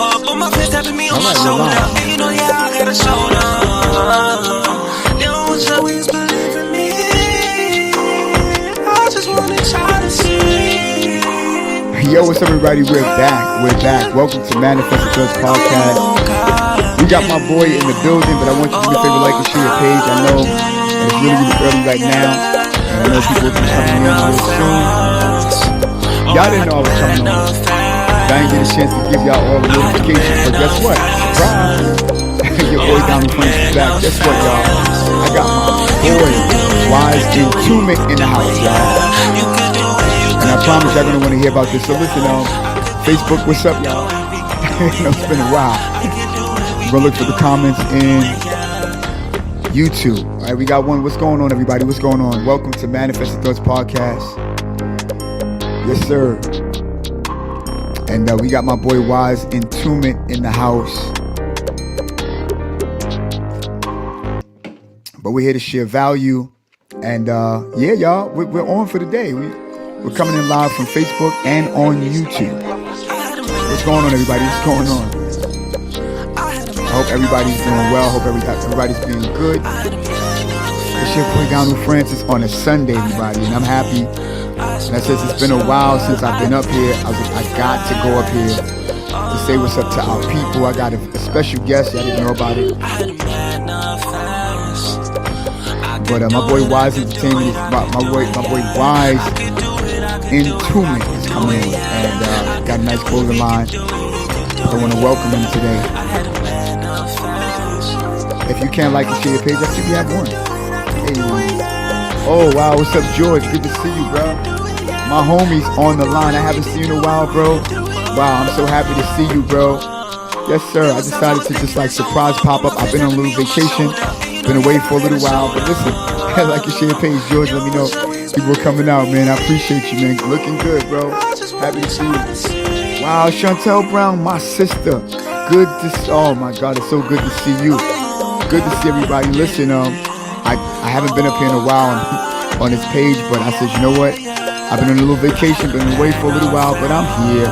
over, but my friends tapping me on my shoulder. And you know, yeah, I got a shoulder. They don't always believe in me. I just wanna try to see. Yo, what's up, everybody? We're back. Welcome to Manifest the Trust Podcast. We got my boy in the building, but I want you to do me a favor, like and share your page. I know that it's really early right now, and I know people will be coming in real soon. Y'all didn't know I was coming on. I didn't get a chance to give y'all all the notifications, but guess what? Surprise! Your boy Down in French is back. Guess what, y'all? I got my boy Wies Intunment in the house, y'all. And I promise y'all gonna want to hear about this. So listen, Facebook, what's up, y'all? It's been a while. We're gonna look for the comments in YouTube. All right, we got one. What's going on, everybody? What's going on? Welcome to Manifest the Thoughts Podcast. Yes, sir. And we got my boy Wies Intunment in the house. But we're here to share value. And yeah, y'all, we're on for the day. We're coming in live from Facebook and on YouTube. What's going on, everybody? What's going on? I hope everybody's doing well. I hope everybody's being good. This shit put down in Francis on a Sunday, everybody, and I'm happy. And I says it's been a while since I've been up here. I was like, I got to go up here to say what's up to our people. I got a special guest. Y'all didn't know about it. But my boy Wies Entertainment, my boy Wies Intunment is coming in, and got a nice clothing line. I want to welcome him today. If you can't like and share your page, I see we have one. Hey. Oh wow, what's up, George? Good to see you, bro. My homie's on the line. I haven't seen you in a while, bro. Wow, I'm so happy to see you, bro. Yes, sir. I decided to just like surprise pop up. I've been on a little vacation, been away for a little while, but listen, I like your share your page, George. Let me know. People are coming out, man. I appreciate you, man. Looking good, bro. Happy to see you. Wow, Chantel Brown, my sister. Good to see. Oh my God, it's so good to see you. Good to see everybody. Listen, I haven't been up here in a while on this page, but I said, you know what? I've been on a little vacation, been away for a little while, but I'm here.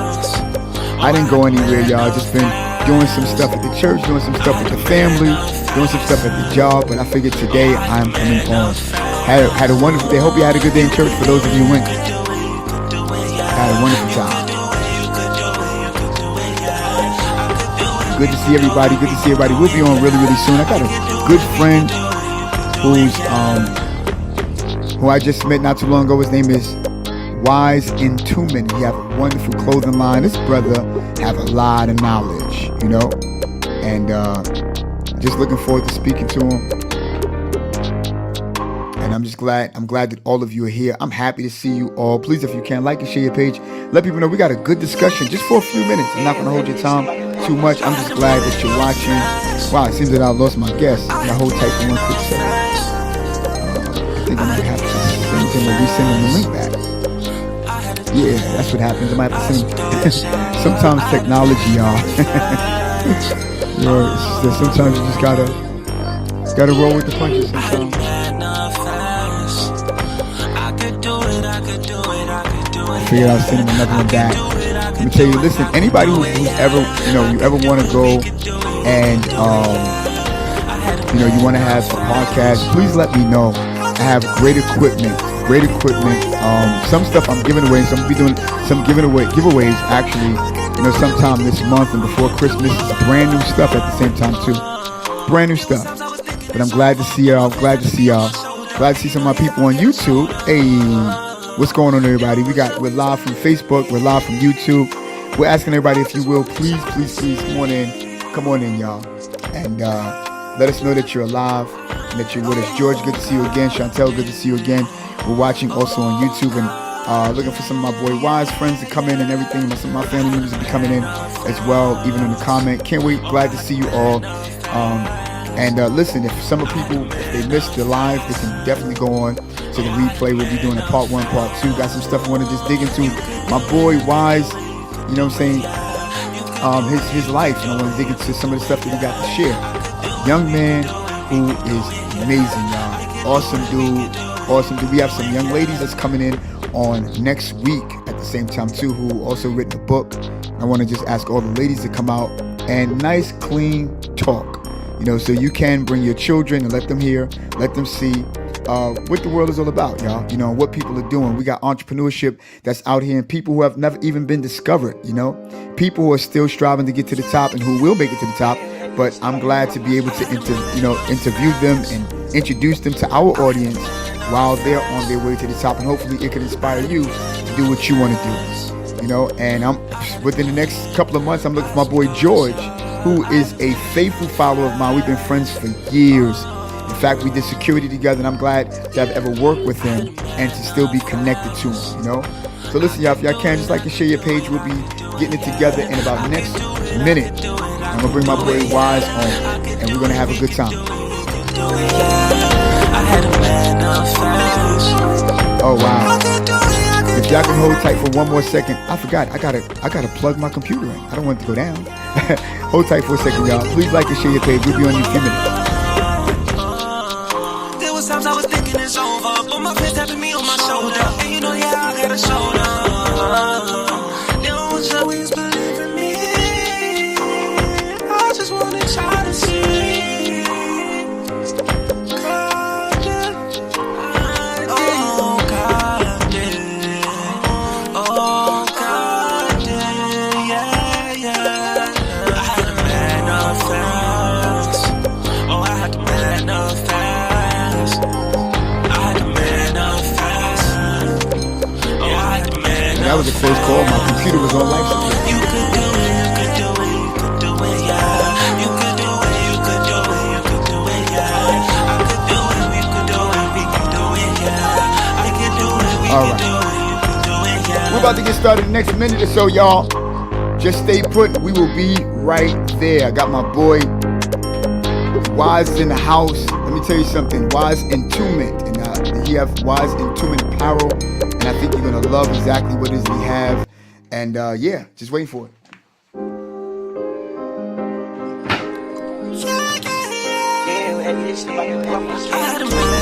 I didn't go anywhere, y'all. Just been doing some stuff at the church, doing some stuff with the family, doing some stuff at the job. But I figured today I'm coming on. Had a wonderful day. Hope you had a good day in church. For those of you who went, had a wonderful time. Good to see everybody. Good to see everybody. We'll be on really soon. I got a good friend who I just met not too long ago. His name is Wies Intunment. He have a wonderful clothing line. This brother have a lot of knowledge, you know, and just looking forward to speaking to him. And I'm glad that all of you are here. I'm happy to see you all. Please, if you can, like and share your page. Let people know we got a good discussion just for a few minutes. I'm not going to hold your time too much. I'm just glad that you're watching. Wow, it seems that I lost my guest. I hold tight for 1 quick second. I think I might have to send him or resend him the link back. Yeah, that's what happens. I might have to send him. Sometimes technology, y'all. Sometimes you just gotta roll with the punches sometimes. I figured I'll send him another one back. Let me tell you, listen, anybody who's ever, you ever want to go and, you want to have a podcast, please let me know. I have great equipment. Some stuff I'm giving away, so I'm going to be doing some giveaways actually, sometime this month and before Christmas. It's brand new stuff at the same time too. Brand new stuff. But I'm glad to see y'all. Glad to see some of my people on YouTube. Hey. What's going on, everybody? We're live from Facebook. We're live from YouTube. We're asking everybody, if you will, please, come on in, y'all, and let us know that you're alive and that you're with us. George, good to see you again. Chantel, good to see you again. We're watching also on YouTube and looking for some of my boy Wies friends to come in and everything. And some of my family members will be coming in as well, even in the comment. Can't wait. Glad to see you all. And listen, if some of people, if they missed the live, they can definitely go on to the replay. We'll be doing a part 1, part 2. Got some stuff I want to just dig into. My boy Wies, you know what I'm saying? His life. And I want to dig into some of the stuff that he got to share. A young man who is amazing, y'all. Awesome dude. We have some young ladies that's coming in on next week at the same time too, who also written a book. I want to just ask all the ladies to come out and nice, clean talk. So you can bring your children and let them hear, let them see what the world is all about, y'all. What people are doing. We got entrepreneurship that's out here and people who have never even been discovered, people who are still striving to get to the top and who will make it to the top. But I'm glad to be able to interview them and introduce them to our audience while they're on their way to the top. And hopefully it can inspire you to do what you want to do. And I'm within the next couple of months, I'm looking for my boy George, who is a faithful follower of mine. We've been friends for years. In fact, we did security together, and I'm glad to have ever worked with him and to still be connected to him, So listen, y'all, if y'all can, just like and share your page. We'll be getting it together in about the next minute. I'm going to bring my boy Wies on, and we're going to have a good time. Oh, wow. If y'all can hold tight for one more second. I forgot. I gotta plug my computer in. I don't want it to go down. Hold tight for a second, y'all. Please like and share your page. We'll be on in a few minutes. There was times I was thinking it's over, but my friends tapping me on my shoulder. And I got a shoulder. They don't always believe in me. I just wanna try to see. That was a close call. My computer was on life support. You could do it, you could do it, you could do it, yeah. You could do it, you could do it, you could do it, yeah. I could do it, we could do it, we could do it, yeah. I could do it, we could do it, you could do it, yeah. We're about to get started in the next minute or so, y'all. Just stay put. We will be right there. I got my boy Wies in the house. Let me tell you something. Wies Intunment. And he have Wies Intunment apparel. And I think you're going to love exactly what it is we have. And yeah, just waiting for it.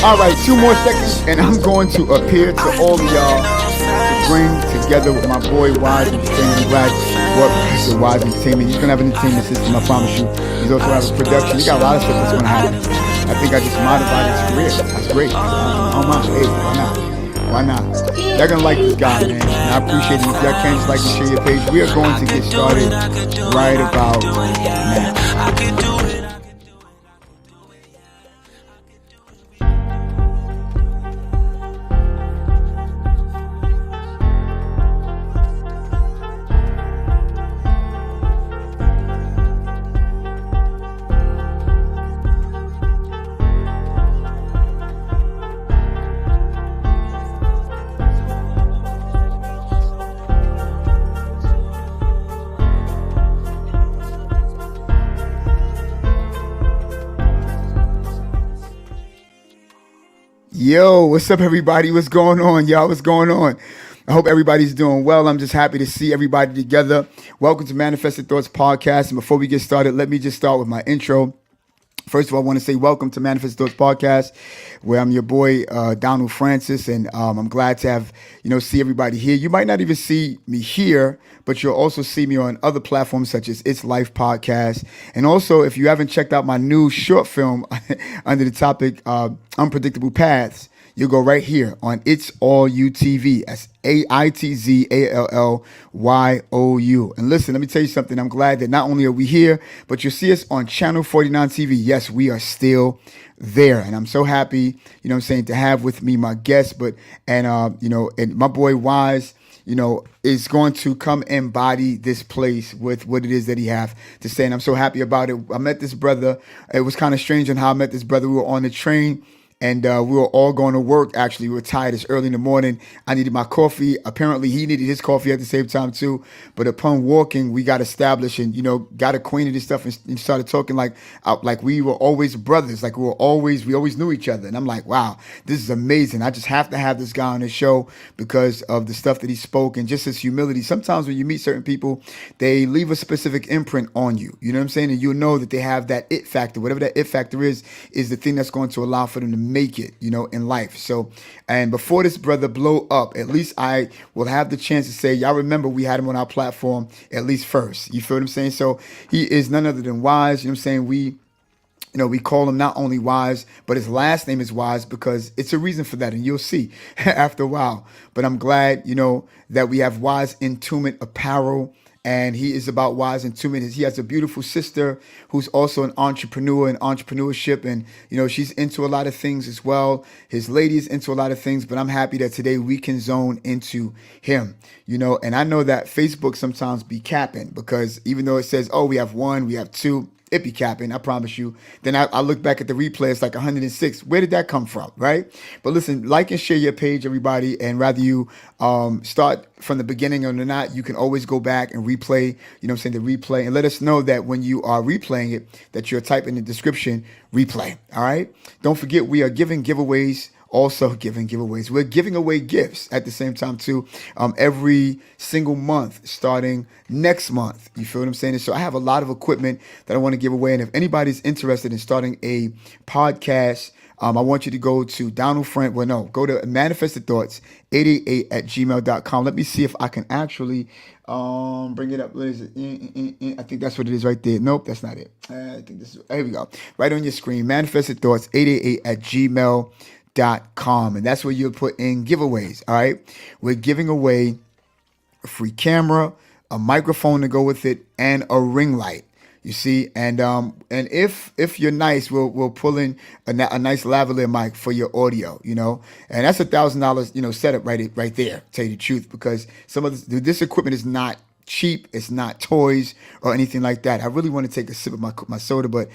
All right, 2 more seconds, and I'm going to appear to all of y'all to bring together with my boy Wies Entertainment. I'm glad what Mr. Wies Entertainment. He's going to have an entertainment system, I promise you. He's also have a production. He got a lot of stuff that's going to happen. I think I just modified his career. That's great. Oh my, hey, why not? Why not? Y'all gonna like this guy, man. And I appreciate it. If y'all can, just like and share your page. We are going to get started right about now. Yo, what's up, everybody? What's going on, y'all? What's going on? I hope everybody's doing well. I'm just happy to see everybody together. Welcome to Manifested Thoughts Podcast. And before we get started, let me just start with my intro. First of all, I want to say welcome to Manifest Thoughts Podcast, where I'm your boy, Donald Francis, and I'm glad to have, see everybody here. You might not even see me here, but you'll also see me on other platforms such as It's Life Podcast. And also, if you haven't checked out my new short film under the topic Unpredictable Paths, you'll go right here on It's All You TV. That's AITZALLYOU. And listen, let me tell you something. I'm glad that not only are we here, but you'll see us on Channel 49 TV. Yes, we are still there. And I'm so happy, to have with me my guest, and my boy Wies, is going to come embody this place with what it is that he have to say. And I'm so happy about it. I met this brother. It was kind of strange on how I met this brother. We were on the train. And we were all going to work. Actually, we were tired. It's early in the morning. I needed my coffee. Apparently, he needed his coffee at the same time, too. But upon walking, we got established and, got acquainted and stuff and started talking like we were always brothers. Like we always knew each other. And I'm like, wow, this is amazing. I just have to have this guy on the show because of the stuff that he spoke and just his humility. Sometimes when you meet certain people, they leave a specific imprint on you. You know what I'm saying? And you know that they have that it factor. Whatever that it factor is the thing that's going to allow for them to make it, in life. So, and before this brother blow up, at least I will have the chance to say, y'all remember we had him on our platform at least first. You feel what I'm saying? So he is none other than Wise. You know what I'm saying? We call him not only Wise, but his last name is Wise because it's a reason for that, and you'll see after a while. But I'm glad, that we have Wies Intunment Apparel, and he is about Wies Intunment. He has a beautiful sister who's also an entrepreneur in entrepreneurship, and she's into a lot of things as well. His lady is into a lot of things, but I'm happy that today we can zone into him. And I know that Facebook sometimes be capping because even though it says, oh, we have one, we have two, it be capping, I promise you. Then I look back at the replay, it's like 106. Where did that come from, right? But listen, like and share your page, everybody. And rather you start from the beginning or not, you can always go back and replay, the replay. And let us know that when you are replaying it, that you're typing in the description, replay, all right? Don't forget, we are giving giveaways, also giving giveaways. We're giving away gifts at the same time too, every single month starting next month. You feel what I'm saying? And so I have a lot of equipment that I want to give away. And if anybody's interested in starting a podcast, I want you to go to Donald Frank. Well, no, go to Manifested Thoughts 888 at gmail.com. Let me see if I can actually bring it up. What is it? I think that's what it is right there. Nope, that's not it. I think this is, here we go. Right on your screen, Manifested Thoughts 888 at gmail.com. And that's where you'll put in giveaways. All right. We're giving away a free camera, a microphone to go with it, and a ring light. You see, and if you're nice, we'll pull in a nice lavalier mic for your audio, and that's $1,000, setup right there. Tell you the truth, because some of this equipment is not cheap. It's not toys or anything like that. I really want to take a sip of my soda, but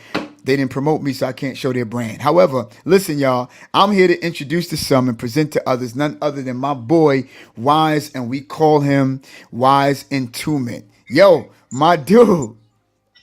they didn't promote me, so I can't show their brand. However, listen, y'all, I'm here to introduce to some and present to others none other than my boy Wise, and we call him Wies Intunment. Yo, my dude.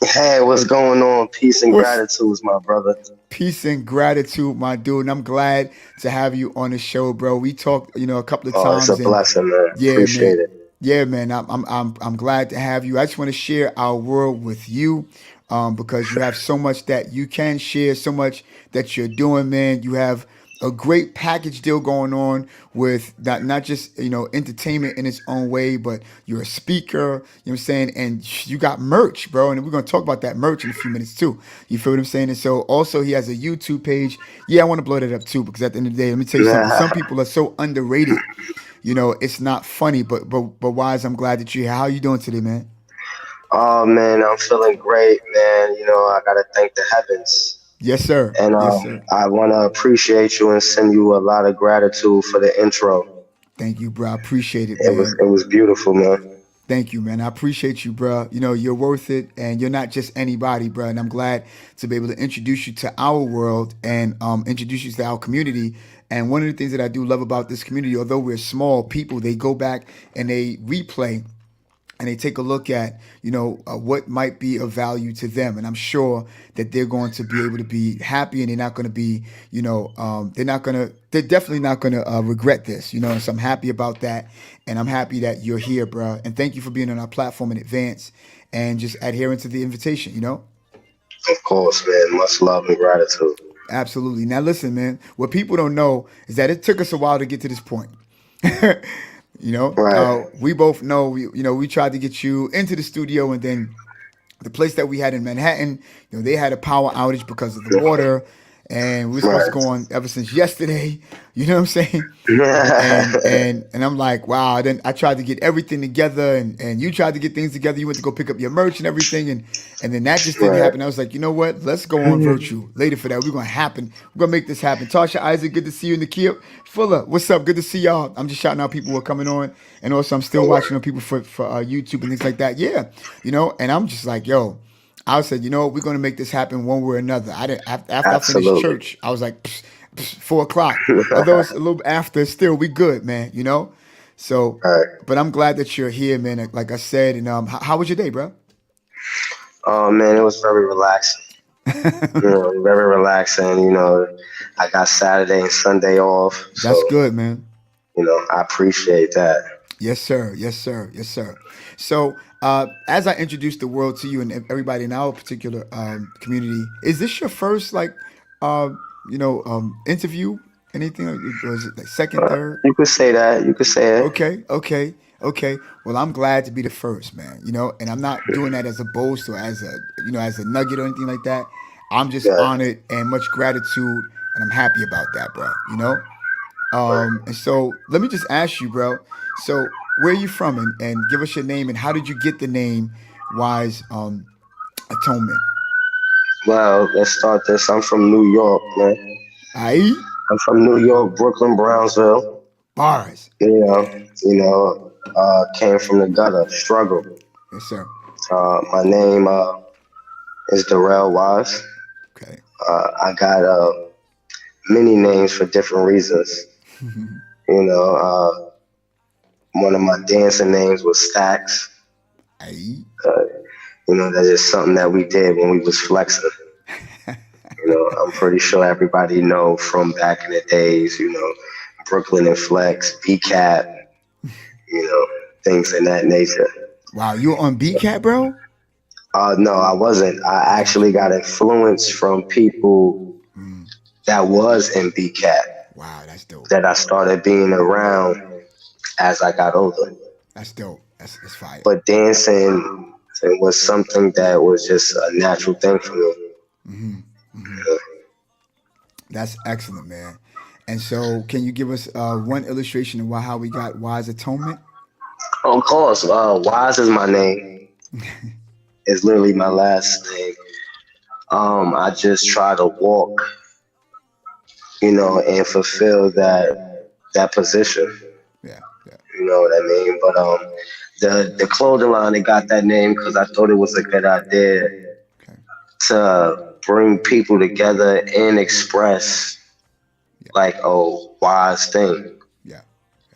Hey, what's going on? Peace and What's gratitude, my brother. peace and gratitude, my dude? And I'm glad to have you on the show, bro. We talked, a couple of Oh, it's a times, and blessing, man. yeah, man. Appreciate it. Yeah, man. I'm glad to have you. I just want to share our world with you, because you have so much that you can share, so much that you're doing, man. You have a great package deal going on with not just entertainment in its own way, but you're a speaker. You know what I'm saying, and you got merch, bro. And we're gonna talk about that merch in a few minutes too. You feel what I'm saying? And so also he has a YouTube page. Yeah, I want to blow that up too, because at the end of the day, let me tell you something. Some people are so underrated. It's not funny, but Wise, I'm glad that you're here. How you doing today, man? Oh man, I'm feeling great, man. I gotta thank the heavens, Yes, sir. and Yes, sir. I wanna appreciate you and send you a lot of gratitude for the intro. Thank you, bro. I appreciate it, It was man. it was beautiful, man. Thank you, man. I appreciate you, bro. You're worth it, and you're not just anybody, bro. And I'm glad to be able to introduce you to our world and introduce you to our community. And one of the things that I do love about this community, although we're small people, they go back and they replay and they take a look at what might be of value to them, and I'm sure that they're going to be able to be happy, and they're not going to be they're definitely not going to regret this, and so I'm happy about that, and I'm happy that you're here, bro, and thank you for being on our platform in advance and just adhering to the invitation. Of course, man. Much love and gratitude. Absolutely. Now listen, man, what people don't know is that it took us a while to get to this point. Right, We both know we tried to get you into the studio, and then the place that we had in Manhattan, they had a power outage because of the water, and we were supposed to go right. on ever since yesterday. You know what I'm saying? And I'm like, wow. Then I tried to get everything together, and you tried to get things together. You went to go pick up your merch and everything, and then that just didn't Right. happen. I was like, you know what? Let's go on virtual later for that. We're gonna happen. We're gonna make this happen. Tasha, Isaac, good to see you. Nakia Fuller, what's up? Good to see y'all. I'm just shouting out people who are coming on, and also I'm still No watching worries. on people for YouTube and things like that. Yeah, and I'm just like, yo. I said, we're gonna make this happen one way or another. I didn't after I finished Absolutely. church. I was like, 4 o'clock. Although it's a little after, still we good, man. So, Right. but I'm glad that you're here, man. Like I said, and how was your day, bro? Oh man, it was very relaxing. Very relaxing. I got Saturday and Sunday off, so That's good, man. I appreciate that. Yes, sir. Yes, sir. Yes, sir. So, as I introduce the world to you and everybody in our particular community, is this your first interview? Anything? Or is it like second, third? You could say that. You could say it. Okay, okay, okay. Well, I'm glad to be the first, man. And I'm not doing that as a boast or as a as a nugget or anything like that. I'm just Yeah. honored and much gratitude, and I'm happy about that, bro. And so let me just ask you, bro. So where are you from, and give us your name, and how did you get the name Wise Atonement? Well, let's start this. I'm from New York, man. Aye, I'm from New York, Brooklyn, Brownsville. bars. Came from the gutter, struggle. Yes, sir. My name is Darrell Wise. Okay. I got many names for different reasons. You know, one of my dancing names was Stacks. Aye. That's just something that we did when we was flexing. I'm pretty sure everybody know from back in the days. Brooklyn and Flex, BCAP. Things in that nature. Wow, you were on BCAT, bro? No, I wasn't. I actually got influence from people Mm. that was in BCAT Wow, that's dope. that I started being around as I got older. That's dope. That's fire. But dancing was something that was just a natural thing for me. Hmm. Hmm. That's excellent, man. And so, can you give us one illustration of how we got Wise Atonement? Of course, Wise is my name. It's literally my last name. I just try to walk, and fulfill that position. Yeah, yeah. You know what I mean? But the clothing line it got that name because I thought it was a good idea Okay. to bring people together and express Yeah, like a wise thing. yeah,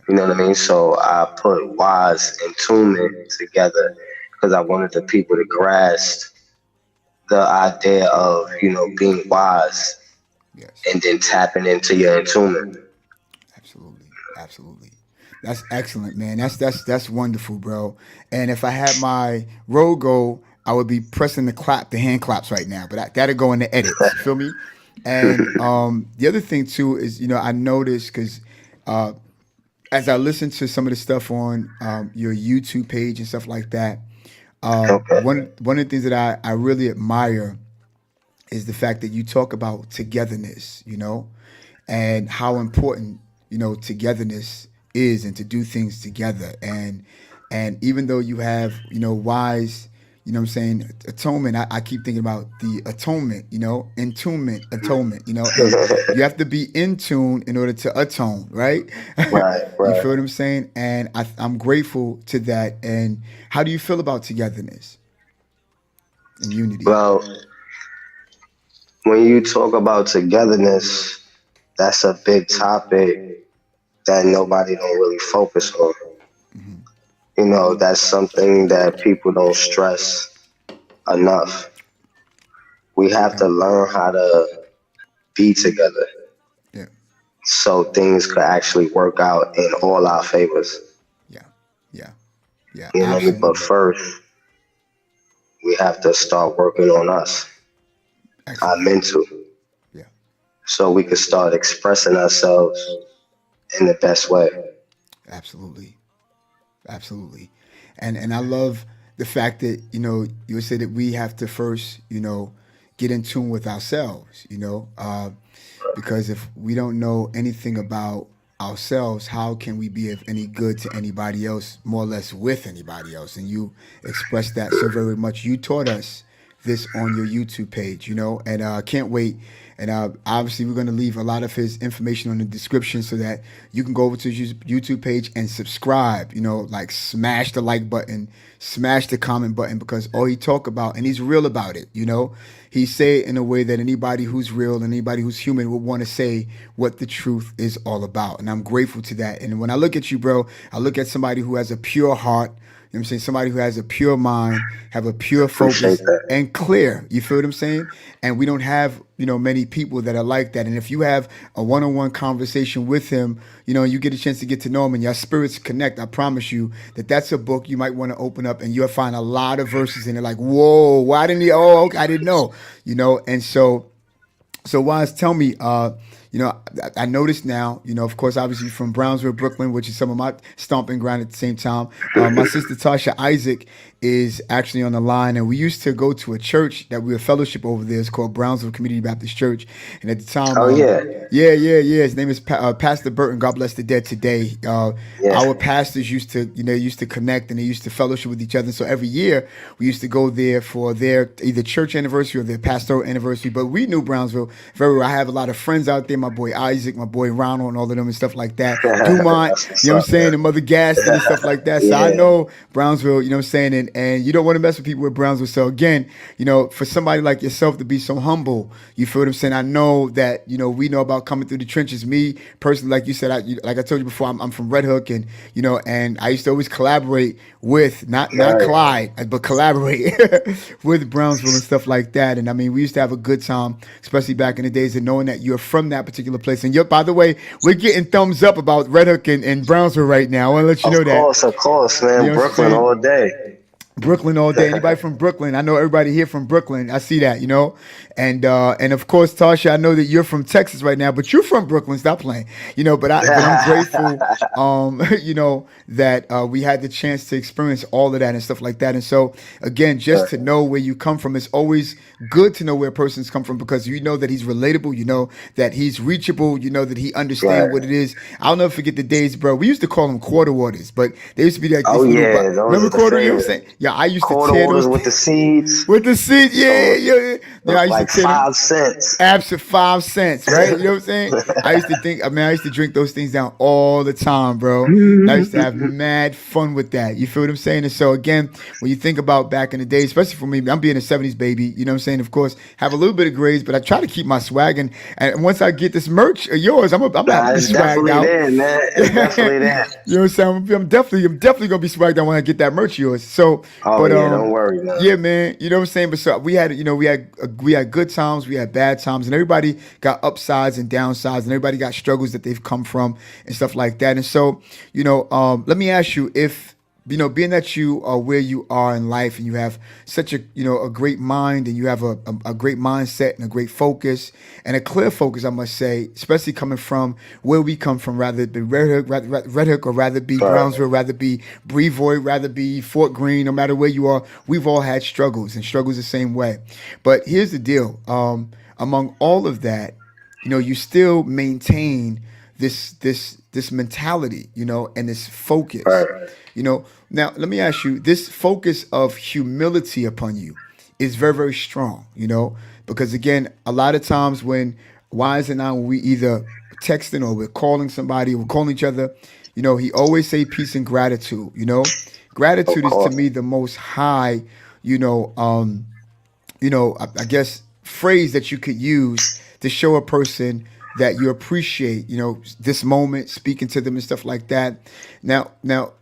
You know what I mean? So I put Wies Intunment together because I wanted the people to grasp the idea of being wise yes. and then tapping into your attunement. Absolutely, absolutely. That's excellent, man. That's wonderful, bro. And if I had my logo, I would be pressing the hand claps right now. But that'll go in the edits. You feel me? And the other thing too is, I noticed because as I listen to some of the stuff on your YouTube page and stuff like that, Okay. one of the things that I really admire is the fact that you talk about togetherness, and how important, togetherness is, and to do things together. And even though you have, wise, what I'm saying, atonement, I keep thinking about the atonement, entombment, atonement, and you have to be in tune in order to atone, right? Right, You right. feel what I'm saying? And I'm grateful to that. And how do you feel about togetherness and unity? Well, when you talk about togetherness, that's a big topic that nobody don't really focus on. Hmm. That's something that people don't stress enough. We have Yeah, to learn how to be together yeah, so things could actually work out in all our favors. yeah, yeah, yeah, You know what I mean? But absolutely. first, we have to start working on us, our Excellent. mental, Yeah, so we can start expressing ourselves in the best way. absolutely. Absolutely. And I love the fact that, you would say that we have to first, get in tune with ourselves, because if we don't know anything about ourselves, how can we be of any good to anybody else, more or less with anybody else? And you expressed that so very much. You taught us this on your YouTube page, and I can't wait. And obviously, we're going to leave a lot of his information on the description so that you can go over to his YouTube page and subscribe. Like smash the like button, smash the comment button, because all he talk about, and he's real about it. He say it in a way that anybody who's real, anybody who's human, would want to say what the truth is all about. And I'm grateful to that. And when I look at you, bro, I look at somebody who has a pure heart. I'm saying? Somebody who has a pure mind, have a pure Appreciate focus, that. and clear. You feel what I'm saying? And we don't have, many people that are like that. And if you have a one-on-one conversation with him, you get a chance to get to know him and your spirits connect, I promise you that that's a book you might want to open up, and you'll find a lot of verses in it like, whoa, why didn't he? Oh, okay, I didn't know. And so So Wise, tell me, I noticed now, of course, obviously from Brownsville, Brooklyn, which is some of my stomping ground at the same time. My sister Tasha Isaac is actually on the line, and we used to go to a church that we were fellowship over there. It's called Brownsville Community Baptist Church, and at the time, Oh yeah, yeah. His name is Pastor Burton. God bless the dead today. yeah. Our pastors used to connect and they used to fellowship with each other. So every year we used to go there for their either church anniversary or their pastoral anniversary. But we knew Brownsville very well. I have a lot of friends out there. My boy Isaac, my boy Ronald, and all of them and stuff like that. Dumont, That's you what's know what I'm up, saying, man. and Mother Gaston and stuff like that. So I Yeah, know Brownsville. You know what I'm saying, and you don't want to mess with people with Brownsville. So again, for somebody like yourself to be so humble, you feel what I'm saying. I know that we know about coming through the trenches. Me personally, like you said, like I told you before, I'm from Red Hook, and I used to always collaborate with not right. Clyde, but collaborate with Brownsville and stuff like that. And I mean, we used to have a good time, especially back in the days, and knowing that you're from that particular place. And by the way, we're getting thumbs up about Red Hook and Brownsville right now. I want to let you know that. Of course, You man. know what I'm Brooklyn saying? all day. Brooklyn all day. Anybody from Brooklyn? I know everybody here from Brooklyn. I see that, and of course, Tasha, I know that you're from Texas right now, but you're from Brooklyn. Stop playing, but I'm grateful, that we had the chance to experience all of that and stuff like that. And so, again, just to know where you come from, it's always good to know where a person's come from because you know that he's relatable, you know that he's reachable, you know that he understands Right. what it is. I'll never forget the days, bro. We used to call them quarter waters, but they used to be like Oh this little. yeah, those Remember are the quarter? You know what I'm favorite. saying? Yeah, I used to Quarter tear waters those with the seeds, with the seat. Yeah, so yeah, yeah. I used to like tear them. 5 cents. Abs at 5 cents, right? You know what I'm saying? I used to think, I mean, I used to drink those things down all the time, bro. And I used to have mad fun with that. You feel what I'm saying? And so, again, when you think about back in the day, especially for me, I'm being a 70s baby, you know what I'm saying? Of course, have a little bit of grades, but I try to keep my swag. And once I get this merch of yours, I'm going to have to Nah, be it's swagged definitely out. there, man. You It's definitely there. know what I'm saying? I'm definitely gonna be swagged out when I get that merch of yours. So, Oh but yeah, don't worry, man. yeah, man. You know what I'm saying? But so we had good times, we had bad times, and everybody got upsides and downsides, and everybody got struggles that they've come from and stuff like that. And so, let me ask you if being that you are where you are in life and you have such a great mind and you have a great mindset and a great focus and a clear focus, I must say, especially coming from where we come from, rather it be Red Hook or rather it be Right. Brownsville, rather it be Brevoort, rather it be Fort Greene, no matter where you are, we've all had struggles and struggles the same way. But here's the deal. Among all of that, you still maintain this mentality, and this focus. Right. Now let me ask you, this focus of humility upon you is very, very strong, because again, a lot of times when Wise and I, when we either texting or we're calling somebody, we're calling each other, he always say peace and gratitude, Of gratitude is to course. me the most high, you know, um, I guess phrase that you could use to show a person that you appreciate, this moment, speaking to them and stuff like that. Now,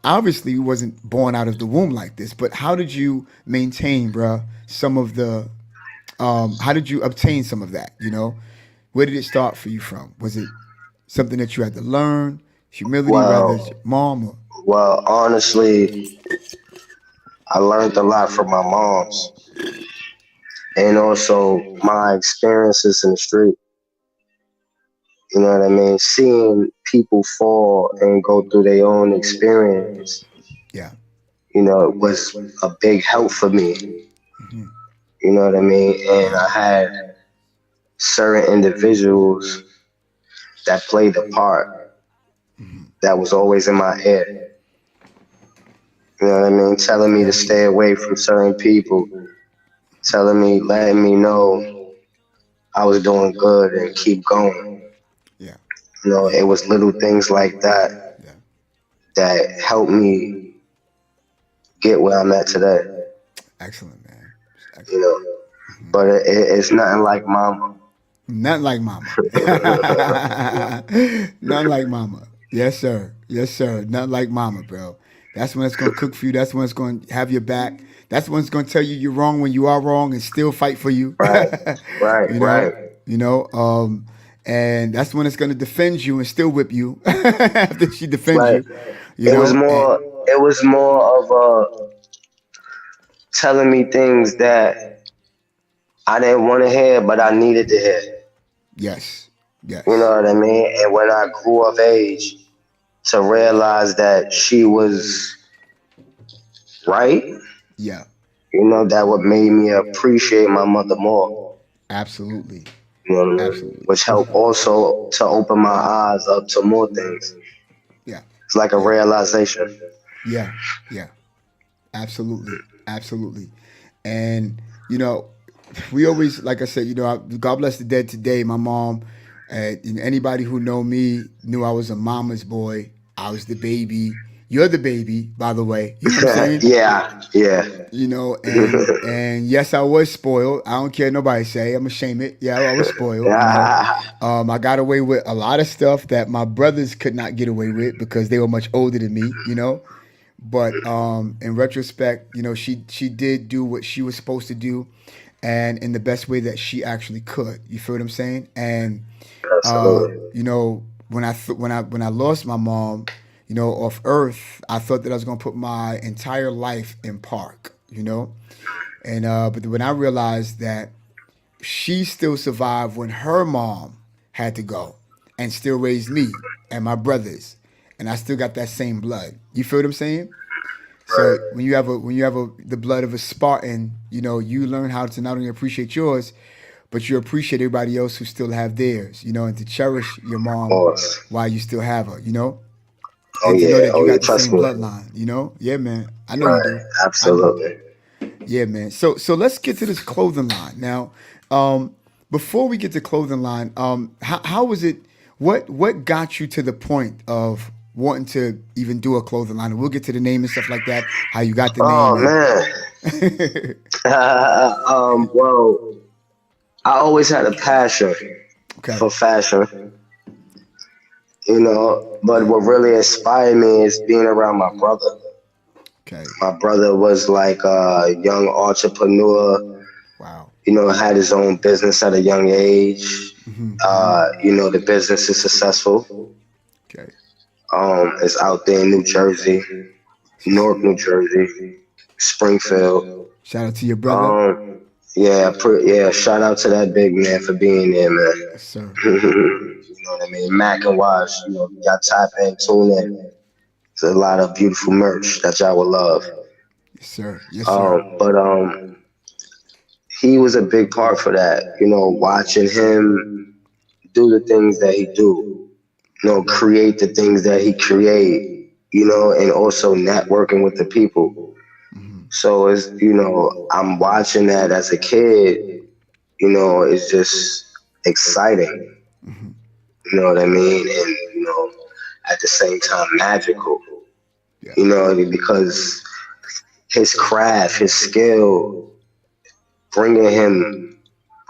obviously, you wasn't born out of the womb like this, but how did you maintain, bruh, some of the, how did you obtain some of that, Where did it start for you from? Was it something that you had to learn, humility, rather as Well, your mom or, honestly, I learned a lot from my moms and also my experiences in the street. You know what I mean? Seeing people fall and go through their own experience, yeah, was a big help for me. You know what I mean? And yeah, I had certain individuals that played the part that was always in my ear. You know what I mean? Telling me to stay away from certain people, letting me know I was doing good and keep going. yeah, It was little things like that yeah. that helped me get where I'm at today. Excellent, man. You Excellent. know, but it's nothing like mama. Not like mama. Not like mama. Yes, sir. Yes, sir. Not like mama, bro. That's when it's gonna cook for you. That's when it's gonna have your back. That's when it's gonna tell you you're wrong when you are wrong and still fight for you. Right, right, you know, right, you know. And that's when it's gonna defend you and still whip you after she defends right. you. You It was know, and more. It was more of telling me things that I didn't want to hear, but I needed to hear. Yes. You know Yes. what I mean? And when I grew of age to realize that she was right, Yeah. that what made me appreciate my mother more. Absolutely. You know what I mean? Absolutely. Which helped also to open my eyes up to more things. Yeah. It's like a Yeah. realization. Yeah. Yeah. Absolutely. Absolutely. And you know, we always, like I said, God bless the dead today. My mom, anybody who know me knew I was a mama's boy. I was the baby. You're the baby, by the way. You know what I'm saying? Yeah, yeah. And yes, I was spoiled. I don't care nobody say. I'm ashamed it. Yeah, I was spoiled. Yeah. I got away with a lot of stuff that my brothers could not get away with because they were much older than me. But in retrospect, she did do what she was supposed to do, and in the best way that she actually could. You feel what I'm saying? And Absolutely. when I lost my mom, off Earth, I thought that I was gonna put my entire life in park. And but when I realized that she still survived when her mom had to go, and still raised me and my brothers, and I still got that same blood. You feel what I'm saying? So Right. when you have the blood of a Spartan, you learn how to not only appreciate yours, but you appreciate everybody else who still have theirs, and to cherish your Of mom course. while you still have her. Oh And to know yeah. that you Oh yeah. got the Trust same me. bloodline. Yeah, man. I know you Right. do. I know. Absolutely. Yeah, man. So let's get to this clothing line now. Um, Before we get to clothing line, how was it? What got you to the point of wanting to even do a clothing line? And we'll get to the name and stuff like that. How you got the Oh name man. and Well, I always had a passion okay, for fashion, but yeah, what really inspired me is being around my brother. okay, My brother was like a young entrepreneur, wow, had his own business at a young age. The business is successful. okay. It's out there in New Jersey, That's what's up. Newark, New Jersey, Springfield. Shout out to your brother. Um, yeah, yeah. Shout out to that big man for being there, man. Yes, sir. You know what I mean? Mac and Wash, y'all tap in, tune in. There's a lot of beautiful merch that y'all will love. Yes, sir. Yes, sir. But he was a big part for that. Watching him do the things that he do. Create the things that he create. And also networking with the people. So I'm watching that as a kid. It's just exciting. You know what I mean? And at the same time, magical. Yeah. Because his craft, his skill, bringing him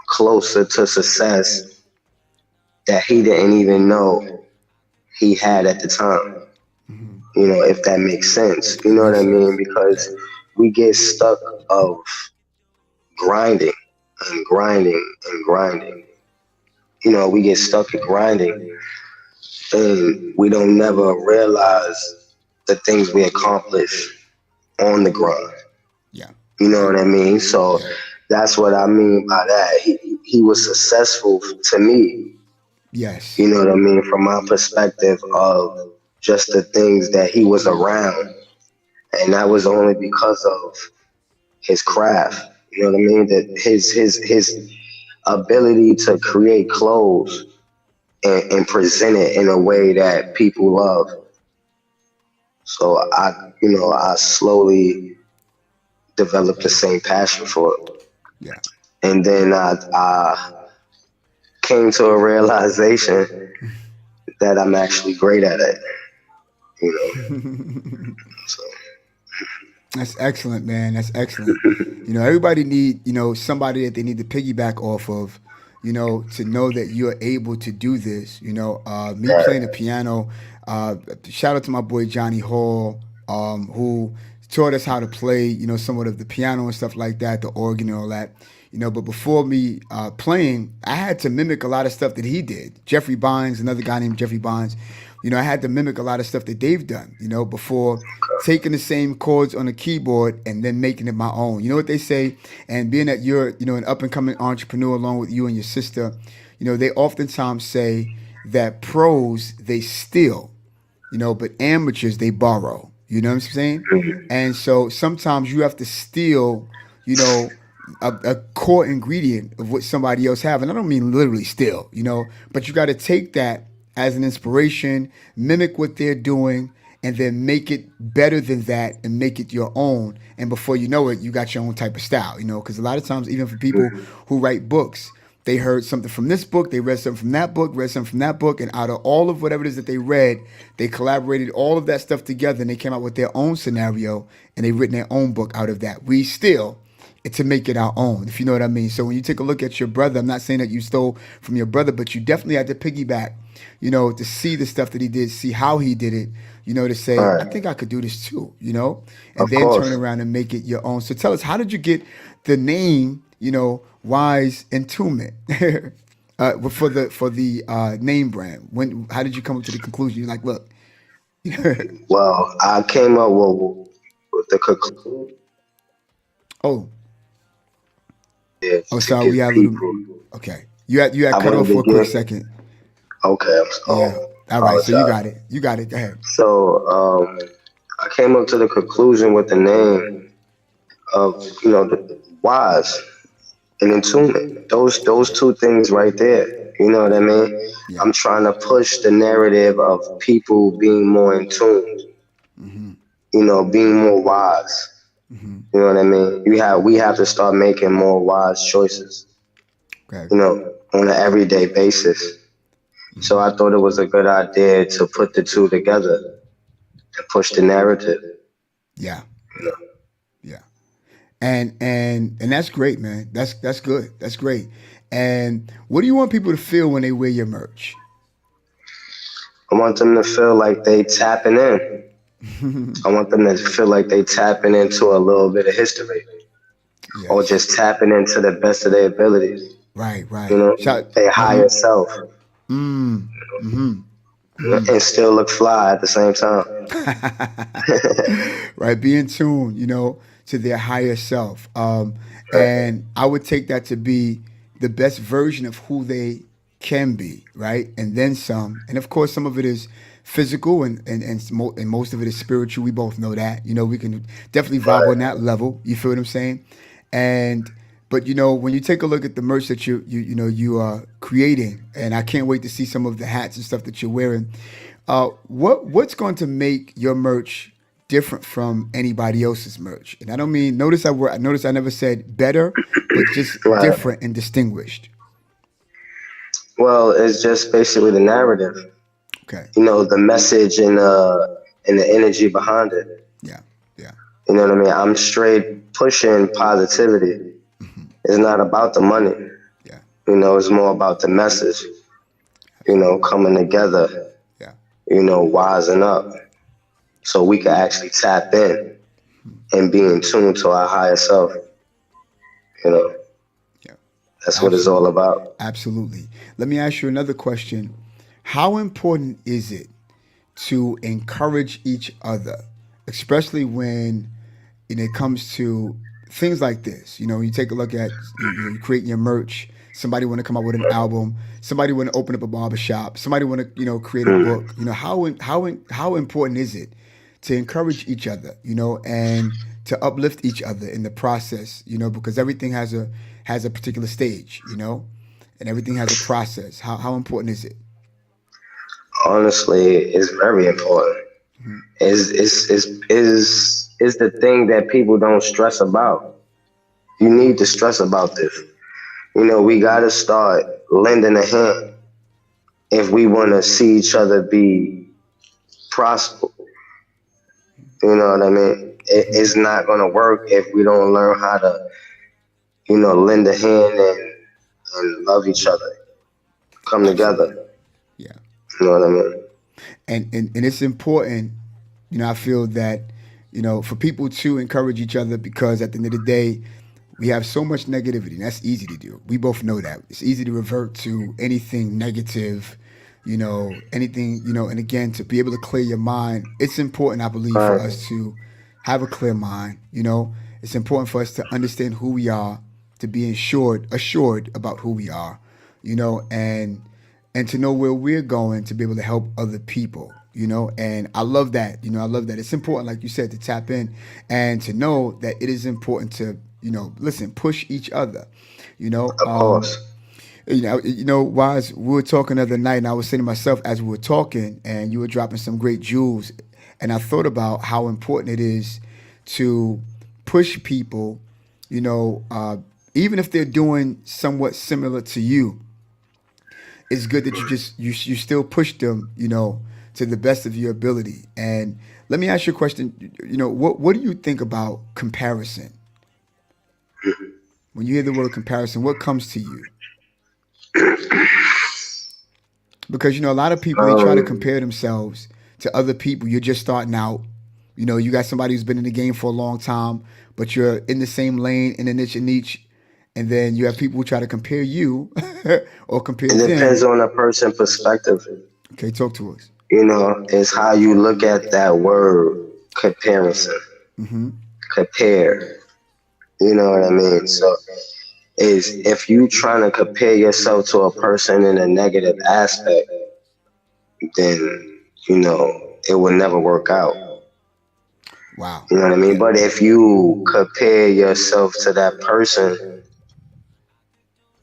closer to success that he didn't even know he had at the time. If that makes sense. You It know what makes I mean? sense. Yeah. Because we get stuck of grinding and grinding and grinding. We get stuck at grinding and we don't never realize the things we accomplish on the grind. Yeah. You know Yeah. what I mean? So Yeah. that's what I mean by that. He was successful to me. Yes. You know what I mean? From my perspective of just the things that he was around, and that was only because of his craft. You know what I mean? That his ability to create clothes and present it in a way that people love. So I slowly developed the same passion for it, Yeah. and then I came to a realization that I'm actually great at it. You know, so That's excellent, man. That's excellent. Everybody need, somebody that they need to piggyback off of, to know that you're able to do this. Me playing the right, piano, shout out to my boy Johnny Hall, who taught us how to play, somewhat of the piano and stuff like that, the organ and all that. But before me playing, I had to mimic a lot of stuff that he did. Jeffrey Bonds, another guy named Jeffrey Bonds. I had to mimic a lot of stuff that they've done, before taking the same chords on the keyboard and then making it my own. You know what they say? And being that you're, an up and coming entrepreneur along with you and your sister, they oftentimes say that pros they steal, but amateurs they borrow. You know what I'm saying? And so sometimes you have to steal, you know, a core ingredient of what somebody else have, and I don't mean literally steal, but you got to take that as an inspiration, mimic what they're doing, and then make it better than that and make it your own. And before you know it, you got your own type of style, because a lot of times, even for people who write books, they heard something from this book, they read something from that book, read something from that book, and out of all of whatever it is that they read, they collaborated all of that stuff together and they came out with their own scenario and they written their own book out of that. We still to make it our own, if you know what I mean. So when you take a look at your brother, I'm not saying that you stole from your brother, but you definitely had to piggyback, to see the stuff that he did, see how he did it, to say, I Right. think I could do this too, and Of then turn course. around and make it your own. So tell us, how did you get the name, Wies Intunment? For the name brand. How did you come up to the conclusion? You're like, look, Well, I came up with the conclusion oh, is oh, to sorry, give we had a little. people. Okay, you had I cut wanted off for to a quick give. second. Okay, Yeah. All right. So you apologize. got it. You got it. Go ahead. So I came up to the conclusion with the name of the wise and attunement. Those two things right there. You know what I mean? Yeah. I'm trying to push the narrative of people being more in tune. Being more wise. You know what I mean? We have to start making more wise choices. Okay. On an everyday basis. So I thought it was a good idea to put the two together and push the narrative. Yeah. Yeah. Yeah. And that's great, man. That's good. That's great. And what do you want people to feel when they wear your merch? I want them to feel like they tapping in. I want them to feel like they tapping into a little bit of history, or Yes. just tapping into the best of their abilities. Right. You Right. know, Shout. their Uh huh. higher self, and still look fly at the same time. Right. Be in tune, to their higher self. And I would take that to be the best version of who they can be, right? And then some. And of course, some of it is physical and most of it is spiritual. We both know that. We can definitely vibe on Right, that level. You feel what I'm saying? And but when you take a look at the merch that you are creating, and I can't wait to see some of the hats and stuff that you're wearing. What's going to make your merch different from anybody else's merch? And I don't mean notice I never said better, but just right. different and distinguished. Well, it's just basically the narrative. Okay. The message and the energy behind it. Yeah. Yeah. You know what I mean? I'm straight pushing positivity. It's not about the money. Yeah. It's more about the message. Coming together. Yeah. Wising up, so we can actually tap in and be in tune to our higher self. You know, Yeah. that's what it's all Absolutely. about. Absolutely. Let me ask you another question. How important is it to encourage each other, especially when it comes to things like this? You take a look at you creating your merch. Somebody want to come out with an album. Somebody want to open up a barbershop. Somebody want to create a Mm. book. How important is it to encourage each other? And to uplift each other in the process. Because everything has a particular stage. And everything has a process. How important is it? Honestly, it's very important. Is the thing that people don't stress about. You need to stress about this. We gotta start lending a hand if we want to see each other be prosper. You know what I mean? It's not gonna work if we don't learn how to, lend a hand and love each other, come Absolutely. together. Yeah. You know what I mean? And it's important, I feel that, for people to encourage each other because at the end of the day, we have so much negativity. And that's easy to do. We both know that. It's easy to revert to anything negative, anything, and again, to be able to clear your mind, it's important, I believe, for Right. us to have a clear mind, It's important for us to understand who we are, to be assured about who we are, and to know where we're going to be able to help other people. And I love that. I love that. It's important, like you said, to tap in and to know that it is important to listen, push each other. You know, Of um, course. Wise, we were talking the other night, and I was saying to myself as we were talking, and you were dropping some great jewels, and I thought about how important it is to push people, you know, uh, even if they're doing somewhat similar to you. It's good that you still push them, to the best of your ability. And let me ask you a question. What do you think about comparison? When you hear the word comparison, what comes to you? Because a lot of people, they try to Um, compare themselves to other people. You're just starting out. You got somebody who's been in the game for a long time, but you're in the same lane, in a niche, and then you have people who try to compare you or compare it depends them. on a person's perspective. Okay, talk to us. It's how you look at that word comparison. Mm-hmm. Compare. You know what I mean? So is if you trying to compare yourself to a person in a negative aspect, then it will never work out. Wow. You know what I mean? Yeah. But if you compare yourself to that person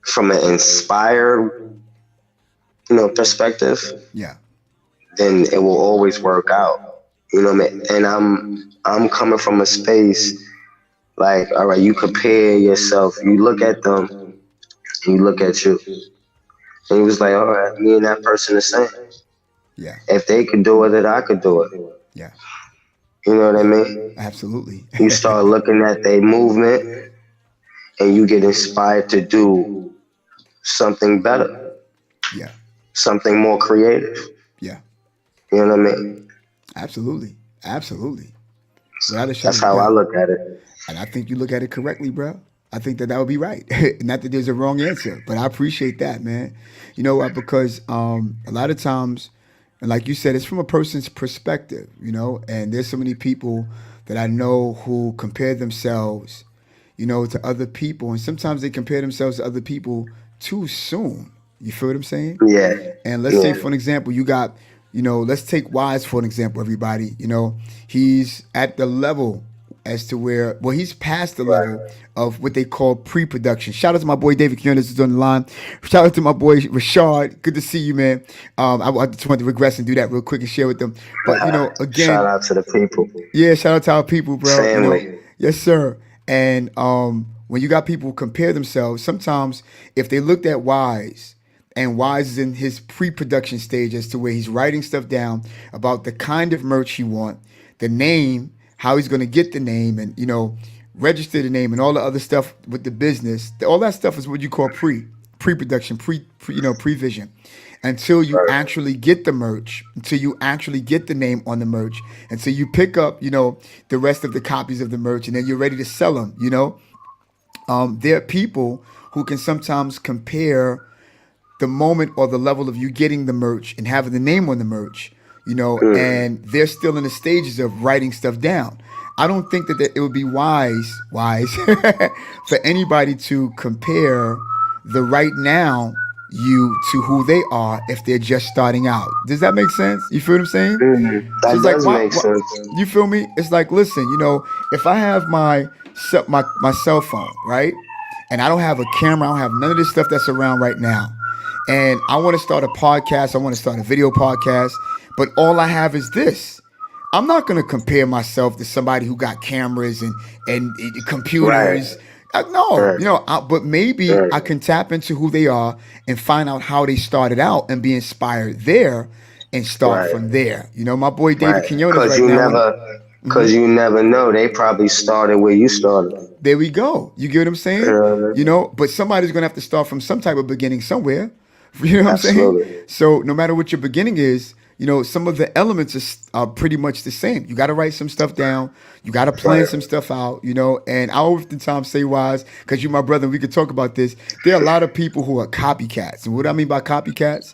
from an inspired, perspective, Yeah. then it will always work out. You know what I mean? And I'm coming from a space like, all right, you compare yourself, you look at them, and you look at you, and you was like, all right, me and that person the same. Yeah. If they could do it, then I could do it. Yeah. You know what I Yeah. mean? Absolutely. You start looking at their movement, and you get inspired to do something better, Yeah. something more creative. Yeah. You know what I mean? Absolutely. Absolutely. So Without a shadow that's of a how I doubt. look at it. And I think you look at it correctly, bro. I think that would be right. Not that there's a wrong answer, but I appreciate that, man. You know what? Because a lot of times, and like you said, it's from a person's perspective, and there's so many people that I know who compare themselves, to other people. And sometimes they compare themselves to other people too soon. You feel what I'm saying? Yeah, And let's say, yeah, for an example, you got, let's take Wise for an example, everybody. He's at the level as to where, well, he's past the level right. of what they call pre production. Shout out to my boy David Kionis is on the line. Shout out to my boy Rashard. Good to see you, man. I just wanted to regress and do that real quick and share with them. But, Shout again, out to the people, yeah, shout out to our people, bro. family. Yes, sir. And when you got people who compare themselves, sometimes if they looked at Wise, and Wise is in his pre-production stage as to where he's writing stuff down about the kind of merch he want, the name, how he's going to get the name, and register the name, and all the other stuff with the business. All that stuff is what you call pre-production, pre-vision, until you Right, actually get the merch, until you actually get the name on the merch, until you pick up, the rest of the copies of the merch, and then you're ready to sell them. There are people who can sometimes compare the moment or the level of you getting the merch and having the name on the merch, mm, and they're still in the stages of writing stuff down. I don't think that it would be wise for anybody to compare the right now you to who they are if they're just starting out. Does that make sense? You feel what I'm saying? So that it's like, does why, make why? sense. You feel me? It's like, listen, if I have my cell phone, right, and I don't have a camera, I don't have none of this stuff that's around right now, and I want to start a podcast, I want to start a video podcast, but all I have is this. I'm not going to compare myself to somebody who got cameras and Right, computers. No, right, but maybe right, I can tap into who they are and find out how they started out and be inspired there and start right, from there. My boy David right. Quinones right now on. Cause you never know. They probably started where you started. There we go. You get what I'm You saying? know what I mean? But somebody's gonna have to start from some type of beginning somewhere. You know what I'm saying? Absolutely. So no matter what your beginning is, some of the elements are pretty much the same. You got to write some stuff down. You got to plan Right. some stuff out. And I oftentimes say, Wise, because you're my brother, and we could talk about this. There are a lot of people who are copycats, and what I mean by copycats,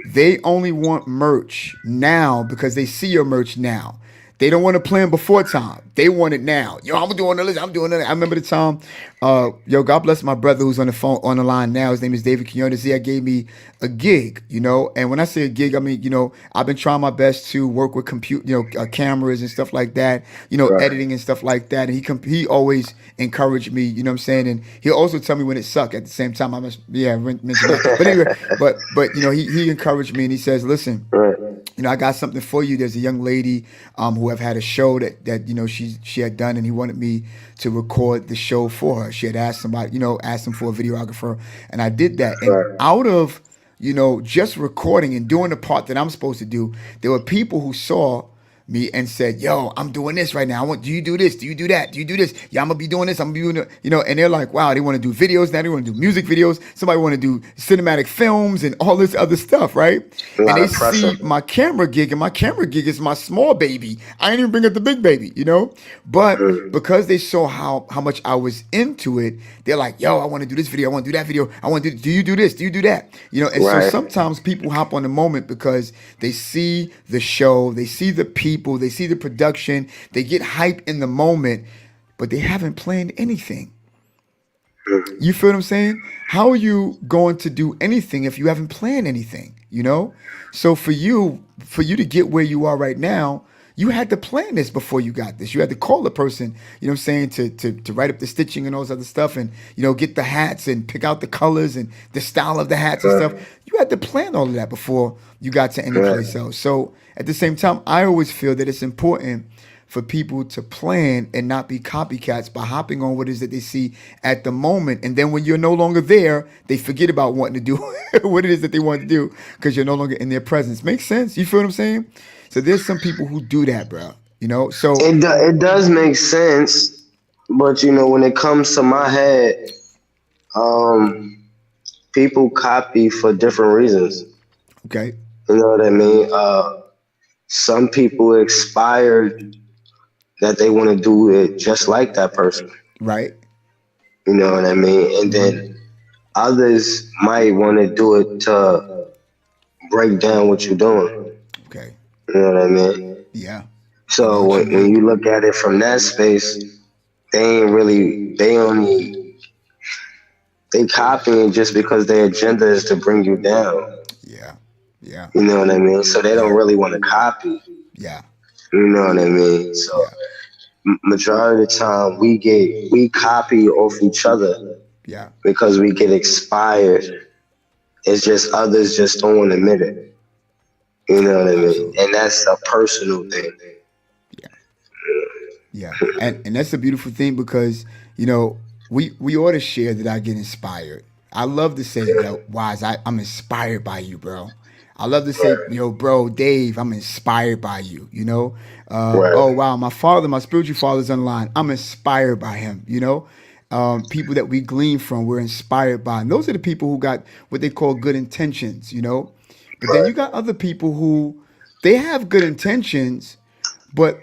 they only want merch now because they see your merch now. They don't want to plan before time. They want it now. Yo, I'm doing the list. I'm doing it. I remember the time. Yo, God bless my brother who's on the phone on the line now. His name is David Quinones. He had gave me a gig, you know. And when I say a gig, I mean, you know, I've been trying my best to work with cameras and stuff like that. You know, Right. editing and stuff like that. And he always encouraged me. You know what I'm saying? And he'll also tell me when it sucked. At the same time, I must mention that. But anyway, but you know, he encouraged me and he says, listen, Right. you know, I got something for you. There's a young lady who have had a show that you know she had done, and he wanted me to record the show for her. She had asked somebody, you know, asked him for a videographer, and I did that. And Right. out of you know just recording and doing the part that I'm supposed to do, there were people who saw me and said, "Yo, I'm doing this right now. I want. Do you do this? Do you do that? Do you do this? Yeah, I'm gonna be doing this. I'm gonna be doing it." You know, and they're like, "Wow, they want to do videos now. They want to do music videos. Somebody want to do cinematic films and all this other stuff, right?" A And lot they of pressure. see my camera gig, and my camera gig is my small baby. I ain't even bring up the big baby, you know. But Mm. because they saw how much I was into it, they're like, "Yo, I want to do this video. I want to do that video. I want to do. Do you do this? Do you do that?" You know. And so Right. sometimes people hop on the moment because they see the show, they see the people, they see the production, they get hype in the moment, but they haven't planned anything. Mm. You feel what I'm saying? How are you going to do anything if you haven't planned anything? You know? So for you to get where you are right now, you had to plan this before you got this. You had to call the person, you know what I'm saying, to write up the stitching and all this other stuff and, you know, get the hats and pick out the colors and the style of the hats and stuff. Right. You had to plan all of that before you got to any Right. place else. So at the same time, I always feel that it's important for people to plan and not be copycats by hopping on what it is that they see at the moment. And then when you're no longer there, they forget about wanting to do what it is that they want to do because you're no longer in their presence. Makes sense? You feel what I'm saying? So there's some people who do that, bro. You know? So, It does make sense, but you know when it comes to my head, um, people copy for different reasons. okay, You know what I mean? Some people expired that they want to do it just like that person. right? You know what I mean? And Mm-hmm. then others might want to do it to break down what you're doing. Okay. You know what I mean? Yeah. I know So what you when mean. you look at it from that space, they only they copying just because their agenda is to bring you down. Yeah. Yeah. You know what I mean? So they don't Yeah. really want to copy. Yeah. You know what I mean? So Yeah. majority of the time we copy off each other Yeah. because we get expired. It's just others just don't want to admit it. You know what I mean? Absolutely. And that's a personal thing. Yeah. Yeah, and that's a beautiful thing because you know we ought to share that I get inspired. I love to say, yo, Wise, I'm inspired by you, bro. I love to say, Right. yo, bro, Dave, I'm inspired by you. You know, Right. oh wow, my father, my spiritual father's online. I'm inspired by him. You know, people that we glean from, we're inspired by. And those are the people who got what they call good intentions. You know, but then you Right. got other people who they have good intentions, but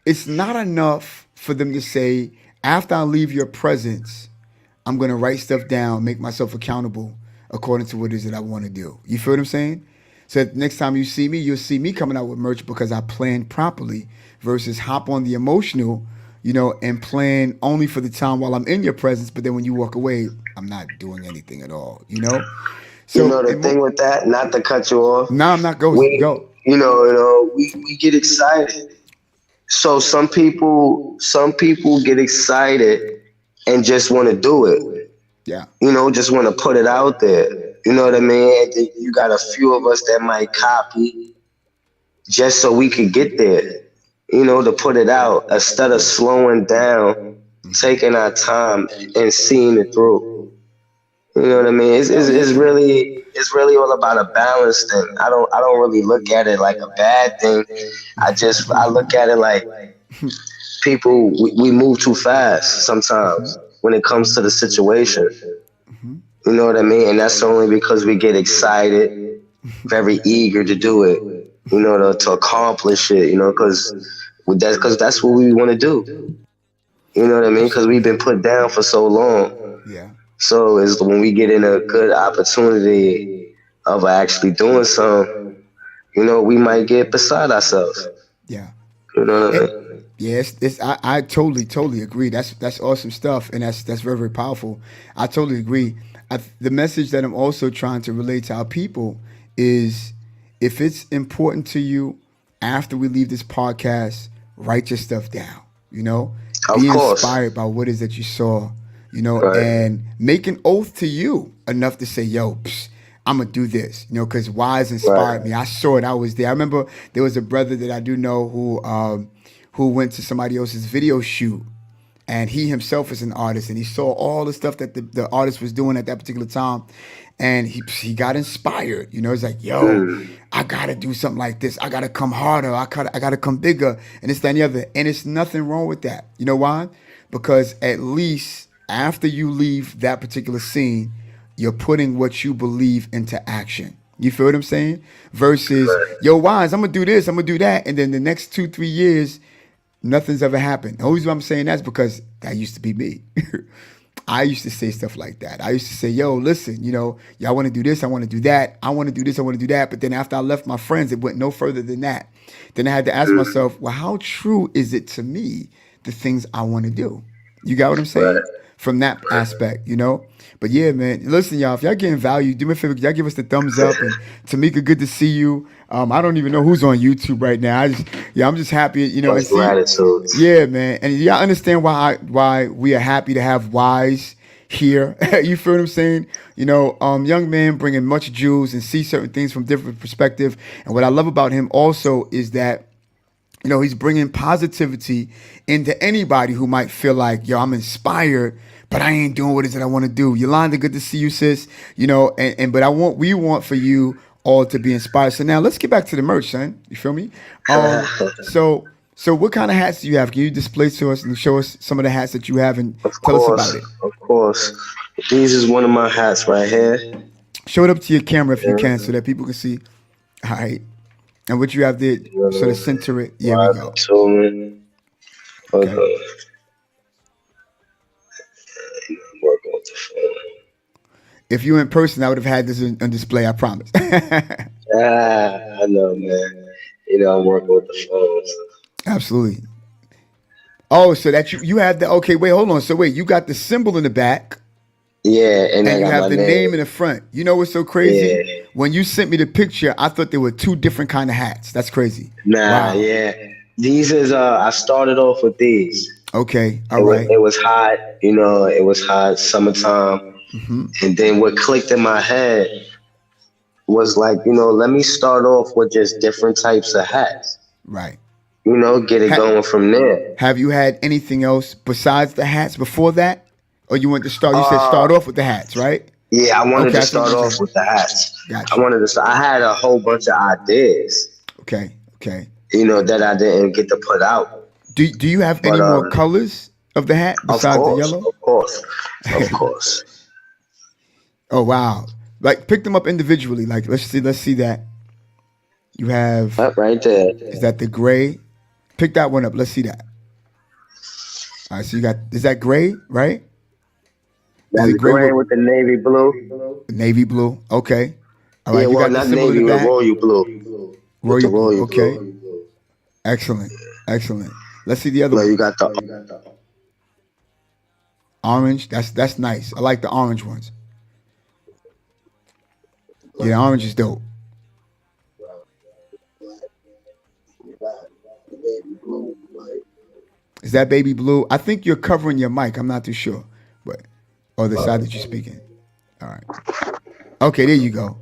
it's not enough for them to say, after I leave your presence, I'm going to write stuff down, make myself accountable according to what it is that I want to do. You feel what I'm saying? So next time you see me, you'll see me coming out with merch because I planned properly versus hop on the emotional, you know, and plan only for the time while I'm in your presence. But then when you walk away, I'm not doing anything at all, you know? You So know the thing with that, not to cut you off, now I'm not going, we go. we get excited. So some people get excited and just want to do it. Yeah. Just want to put it out there. You know what I mean? And then you got a few of us that might copy just so we could get there. To put it out instead of slowing down, Hmm. taking our time and seeing it through. You know what I mean? It's, Hell it's, it's yeah. really it's really all about a balance thing. I don't really look at it like a bad thing. I look at it like people we move too fast sometimes when it comes to the situation. Hmm. You know what I mean? And that's only because we get excited, very eager to do it. To accomplish it. Because that's what we want to do. You know what I mean? Because we've Absolutely. been put down for so long. Yeah. So it's when we get in a good opportunity of actually doing something, we might get beside ourselves. Yeah. You know what I It, mean? yes, I totally agree. That's awesome stuff, and that's very powerful. I totally agree. The message that I'm also trying to relate to our people is, if it's important to you, after we leave this podcast, write your stuff down. You know, Of be course. inspired by what it is that you saw. You know, Right. and make an oath to you enough to say, "Yo, psh, I'm gonna do this." You know, because Wise inspired Right. me. I saw it. I was there. I remember there was a brother that I do know who went to somebody else's video shoot, and he himself is an artist, and he saw all the stuff that the artist was doing at that particular time, and he got inspired. You know, it's like, yo, Mm. I gotta do something like this. I gotta come harder. I gotta come bigger, and this, that, and the other. And it's nothing wrong with that. You know why? Because at least after you leave that particular scene, you're putting what you believe into action. You feel what I'm saying? Versus, Right. yo, Wise, I'm gonna do this, I'm gonna do that, and then the next 2 3 years, nothing's ever happened. The only reason I'm saying that's because that used to be me. I used to say stuff like that. I used to say, yo, listen, y'all want to do this, I want to do that. I want to do this, I want to do that. But then after I left my friends, it went no further than that. Then I had to ask Mm. myself, well, how true is it to me, the things I want to do? You got what I'm Right. saying? From that aspect. But yeah, man, listen, y'all, if y'all getting value, do me a favor, y'all give us the thumbs up. And Tamika, good to see you. I don't even know who's on YouTube right now. I'm just happy, and Much see, gratitude. yeah, man. And y'all understand why we are happy to have Wise here. You feel what I'm saying? Young man bringing much jewels and see certain things from different perspective. And what I love about him also is that he's bringing positivity into anybody who might feel like, yo, I'm inspired, but I ain't doing what it is that I want to do. Yolanda, good to see you, sis. But we want for you all to be inspired. So now let's get back to the merch, son. You feel me? So what kind of hats do you have? Can you display to us and show us some of the hats that you have and Of tell us about course. it? Of course. These is one of my hats right here. Show it up to your camera if you can so Yeah. that people can see. All right. And what you have there, You know sort of what I mean? center it. There we Wives go. and children. Hold Okay. on. I'm working with the phone. If you were in person, I would have had this on display. I promise. I know, man. I'm working with the phones. Absolutely. Oh, so that you have the okay. Wait, hold on. So wait, you got the symbol in the back, Yeah, and I and you got have my the name. name in the front. You know what's so crazy? Yeah. When you sent me the picture, I thought there were two different kind of hats. That's crazy. Nah, Wow. yeah. These is I started off with these. Okay. All It was right. it was hot, it was hot, summertime. And then what clicked in my head was like, let me start off with just different types of hats. Right. Get it Ha- going from there. have you had anything else besides the hats before that, or you want to start? You said Uh start off with the hats, right? yeah, I wanted Okay, to that's what I'm start off saying. with the hats. I Got you. wanted to start, I had a whole bunch of ideas, Okay. Okay. that I didn't get to put out. Do you have But any more colors of the hat of besides the course, yellow? of course, of course. Oh wow! Like pick them up individually. Like let's see that you have. Right, right there. Is that the gray? Pick that one up. Let's see that. All right. So you got is that gray, right? Is it That's gray gray with with the navy blue. navy blue? Okay. All Yeah, right. You well, got the not symbol in the navy, the back. royal blue. With the Royal blue. royal Okay. blue. Excellent. Excellent. Let's see the other No, you ones. got the Orange. That's nice. I like the orange ones. Yeah, the orange is dope. Is that baby blue? I think you're covering your mic. I'm not too sure, but or the side that you're speaking. All right. Okay, there you go.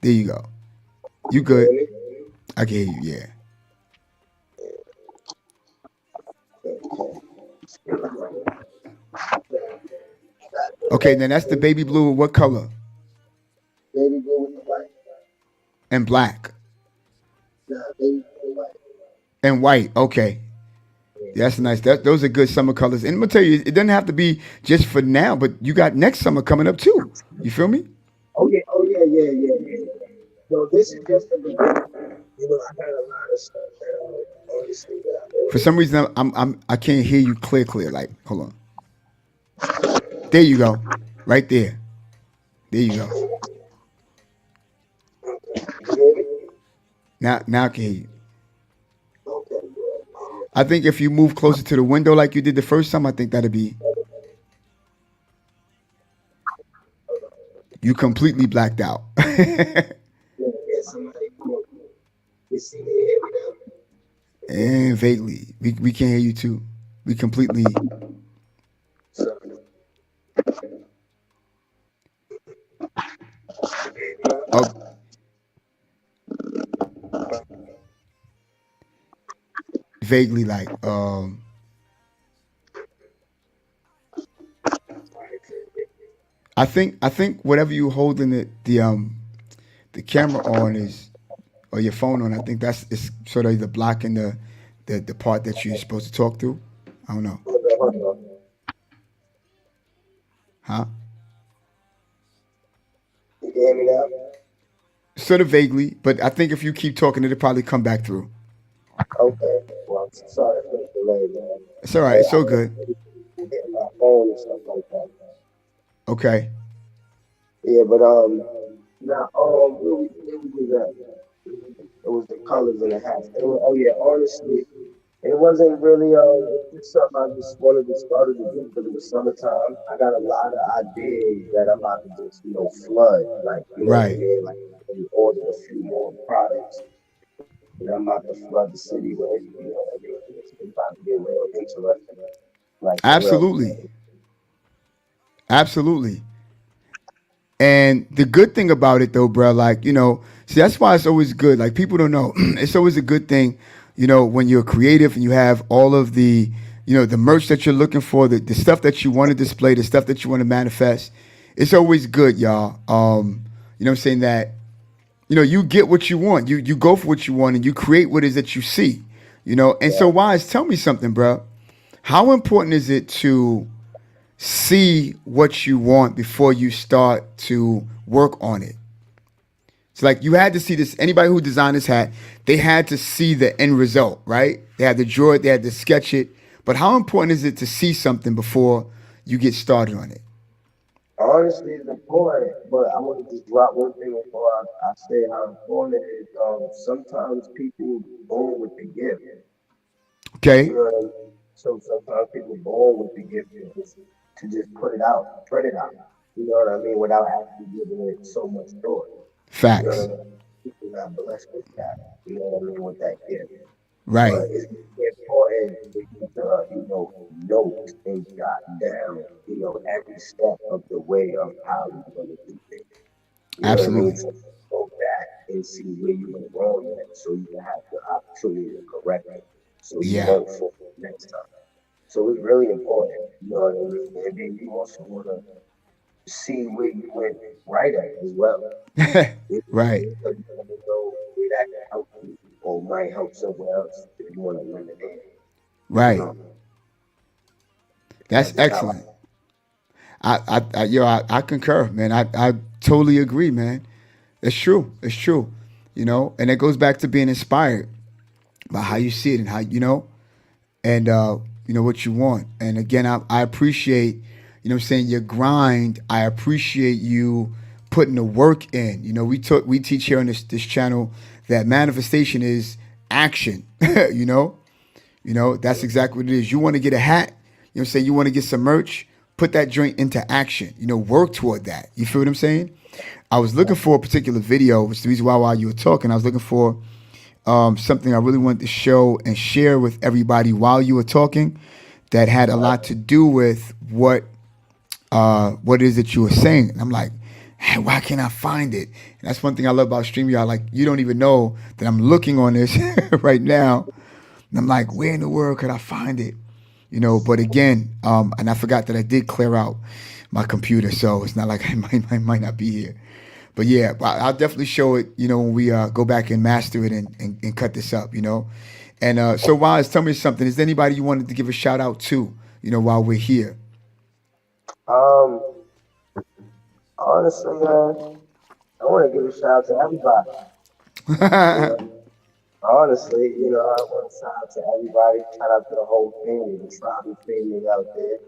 There you go. You good? I can hear you. Yeah. Okay, then that's the baby blue. What color? And black and white. Okay, that's nice. Those are good summer colors. And I'm gonna tell you, it doesn't have to be just for now, but you got next summer coming up too. You feel me? For some reason, I can't hear you clear. Like, hold on. There you go. Right there. There you go. Now I can hear you. I think if you move closer to the window like you did the first time, I think that'd be you completely blacked out. Yeah, yeah, somebody come up. You see me every now. And vaguely, we can't hear you too. We completely So, oh vaguely like I think whatever you holding the camera on is or your phone on. I think that's it's sort of either blocking the part that you're supposed to talk through. I don't know, hold on. huh? You can hear me now? Sort of vaguely, but I think if you keep talking, it'll probably come back through. Okay. Well, I'm sorry for the delay, man. It's all right. It's so good. Hitting my phone and stuff like that. Okay. Yeah, but now where we was at? It was the colors in the house. Oh yeah, honestly, it wasn't really it's just something I just wanted to start to do because it was summertime. I got a lot of ideas that I'm about to just flood, like you know what I Right. mean, like we ordered a few more products that I'm about to flood the city with. You know what I mean? It's about to get real interesting, like for real. Absolutely. Absolutely. And the good thing about it though, bro, like, see that's why it's always good. Like people don't know. It's always a good thing, when you're creative and you have all of the merch that you're looking for, the stuff that you want to display, the stuff that you want to manifest. It's always good, y'all. I'm saying that, you get what you want. You go for what you want and you create what it is that you see. And so Yeah, Wise, tell me something, bro. How important is it to see what you want before you start to work on it? It's like you had to see this. Anybody who designed this hat, they had to see the end result, right? They had to draw it, they had to sketch it. But how important is it to see something before you get started on it? honestly, it's important, but I want to just drop one thing before I say how important it is. Sometimes people born with the gift. You Okay, know what I mean? So sometimes people born with the gift to just put it out. You know what I mean? Without actually giving it so much thought. You know what I facts. mean? People not blessed with that. You know what I mean? With that gift. Right, But it's important for you to, note and jot down, every step of the way of how you're going to do things. You know what I mean? absolutely. So go back and see where you went wrong at so you can have the opportunity to correct it so you Yeah, won't fall next time. So it's really important, you know what I mean? And then you also want to see where you went right at as well. right, Because you never know where that can help you or might help someone else if you want to eliminate it. You right. know, That's that's just how I. excellent. I concur, man. I totally agree, man. It's true. It's true. And it goes back to being inspired by how you see it and how and what you want. And again, I appreciate, what I'm saying, your grind. I appreciate you putting the work in. We teach here on this channel that manifestation is action. you know, that's exactly what it is. You want to get a hat, say you want to get some merch, put that joint into action. Work toward that. You feel what I'm saying? I was looking for a particular video, which is the reason why while you were talking, I was looking for something I really wanted to show and share with everybody while you were talking that had a lot to do with what it is that you were saying. And I'm like, hey, why can't I find it? And that's one thing I love about StreamYard. Like, you don't even know that I'm looking on this right now. And I'm like, where in the world could I find it? But again, and I forgot that I did clear out my computer, so it's not like I might not be here. But yeah, I'll definitely show it, when we go back and master it and cut this up. And so, Wise, tell me something. Is there anybody you wanted to give a shout out to, while we're here? Um, honestly, man, I want to give a shout out to everybody. You know, honestly, I want to shout out to everybody. Shout out to the whole family, the tribal family out there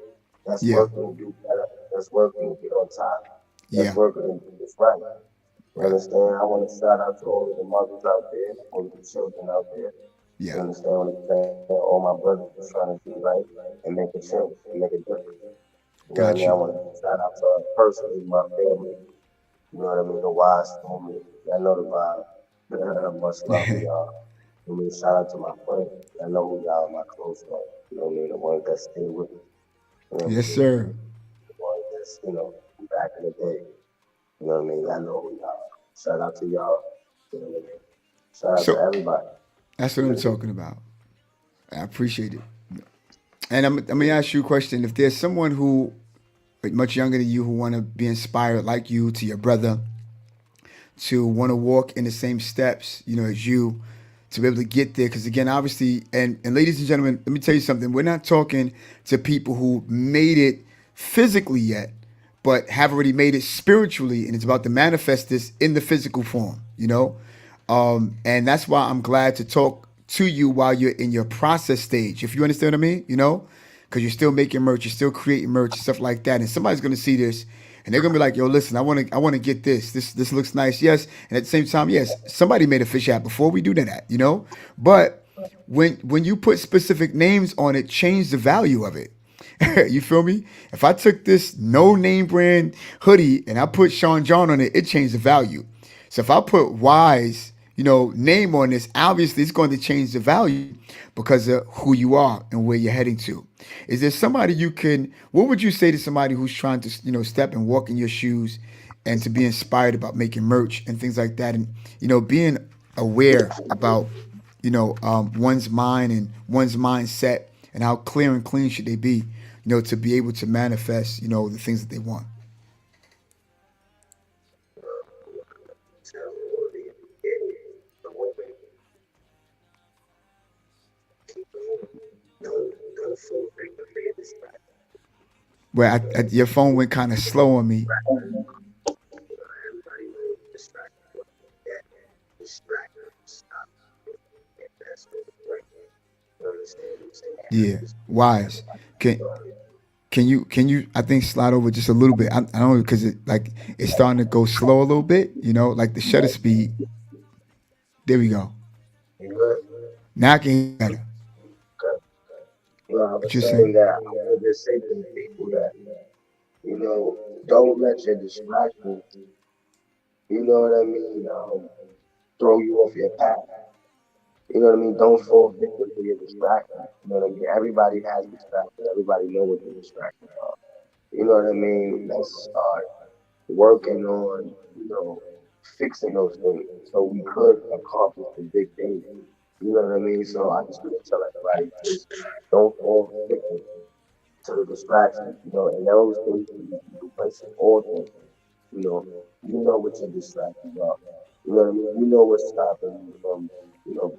that's Yeah, working to do better, that's working to get on top, that's yeah, working to do this right. You right. understand? I want to shout out to all of the mothers out there, all of the children out there. You Yeah. understand what I'm saying? All my brothers is trying to do right and make a change and make a difference. You know what I mean? I Got you. want to shout out to personally my family. You know what I mean? The Wies Intunment. I know the vibe. Much love to y'all. I mean, shout out to my friends. I know who y'all are, my close ones. You know what I mean? The ones that stay with me. You know what I Yes, mean? sir. The ones that's, back in the day. You know what I mean? I know who y'all are. Shout out to y'all. You know what I mean? Shout out to So everybody. that's what I'm talking about. I appreciate it. And I'm gonna ask you a question. If there's someone who much younger than you who want to be inspired like you to your brother, to want to walk in the same steps, as you, to be able to get there. Because again, obviously, and ladies and gentlemen, let me tell you something. We're not talking to people who made it physically yet, but have already made it spiritually, and it's about to manifest this in the physical form. And that's why I'm glad to talk to you while you're in your process stage. If you understand what I mean. Because you're still making merch, you're still creating merch and stuff like that. And somebody's gonna see this, and they're gonna be like, "Yo, listen, I want to get this. This looks nice, yes." And at the same time, yes, somebody made a fish app before we do that. But when you put specific names on it, change the value of it. You feel me? If I took this no name brand hoodie and I put Sean John on it, it changed the value. So if I put Wise, name on this, obviously it's going to change the value because of who you are and where you're heading to. Is there somebody what would you say to somebody who's trying to, step and walk in your shoes and to be inspired about making merch and things like that, and, being aware about, one's mind and one's mindset, and how clear and clean should they be, to be able to manifest, the things that they want. Where your phone went kind of slow on me. Yeah, Wise. Can can you I think slide over just a little bit? I don't know because it's starting to go slow a little bit. Like the shutter speed. There we go. You good? Now I can hear better. Okay. Well, I What was you're saying saying? that I want to just say to the people that, don't let your distractions, you know what I mean, throw you off your path. You know what I mean? Don't fall victim to your distractions. You know what I mean? Everybody has distractions. Everybody know what the distractions are. You know what I mean? Let's start working on, fixing those things so we could accomplish the big things. You know what I mean? So I just want to tell everybody, just don't fall victim to the distractions, and those things can be replacing all things. You know, you know what your distractions are. You know what I mean? You know what's stopping you from,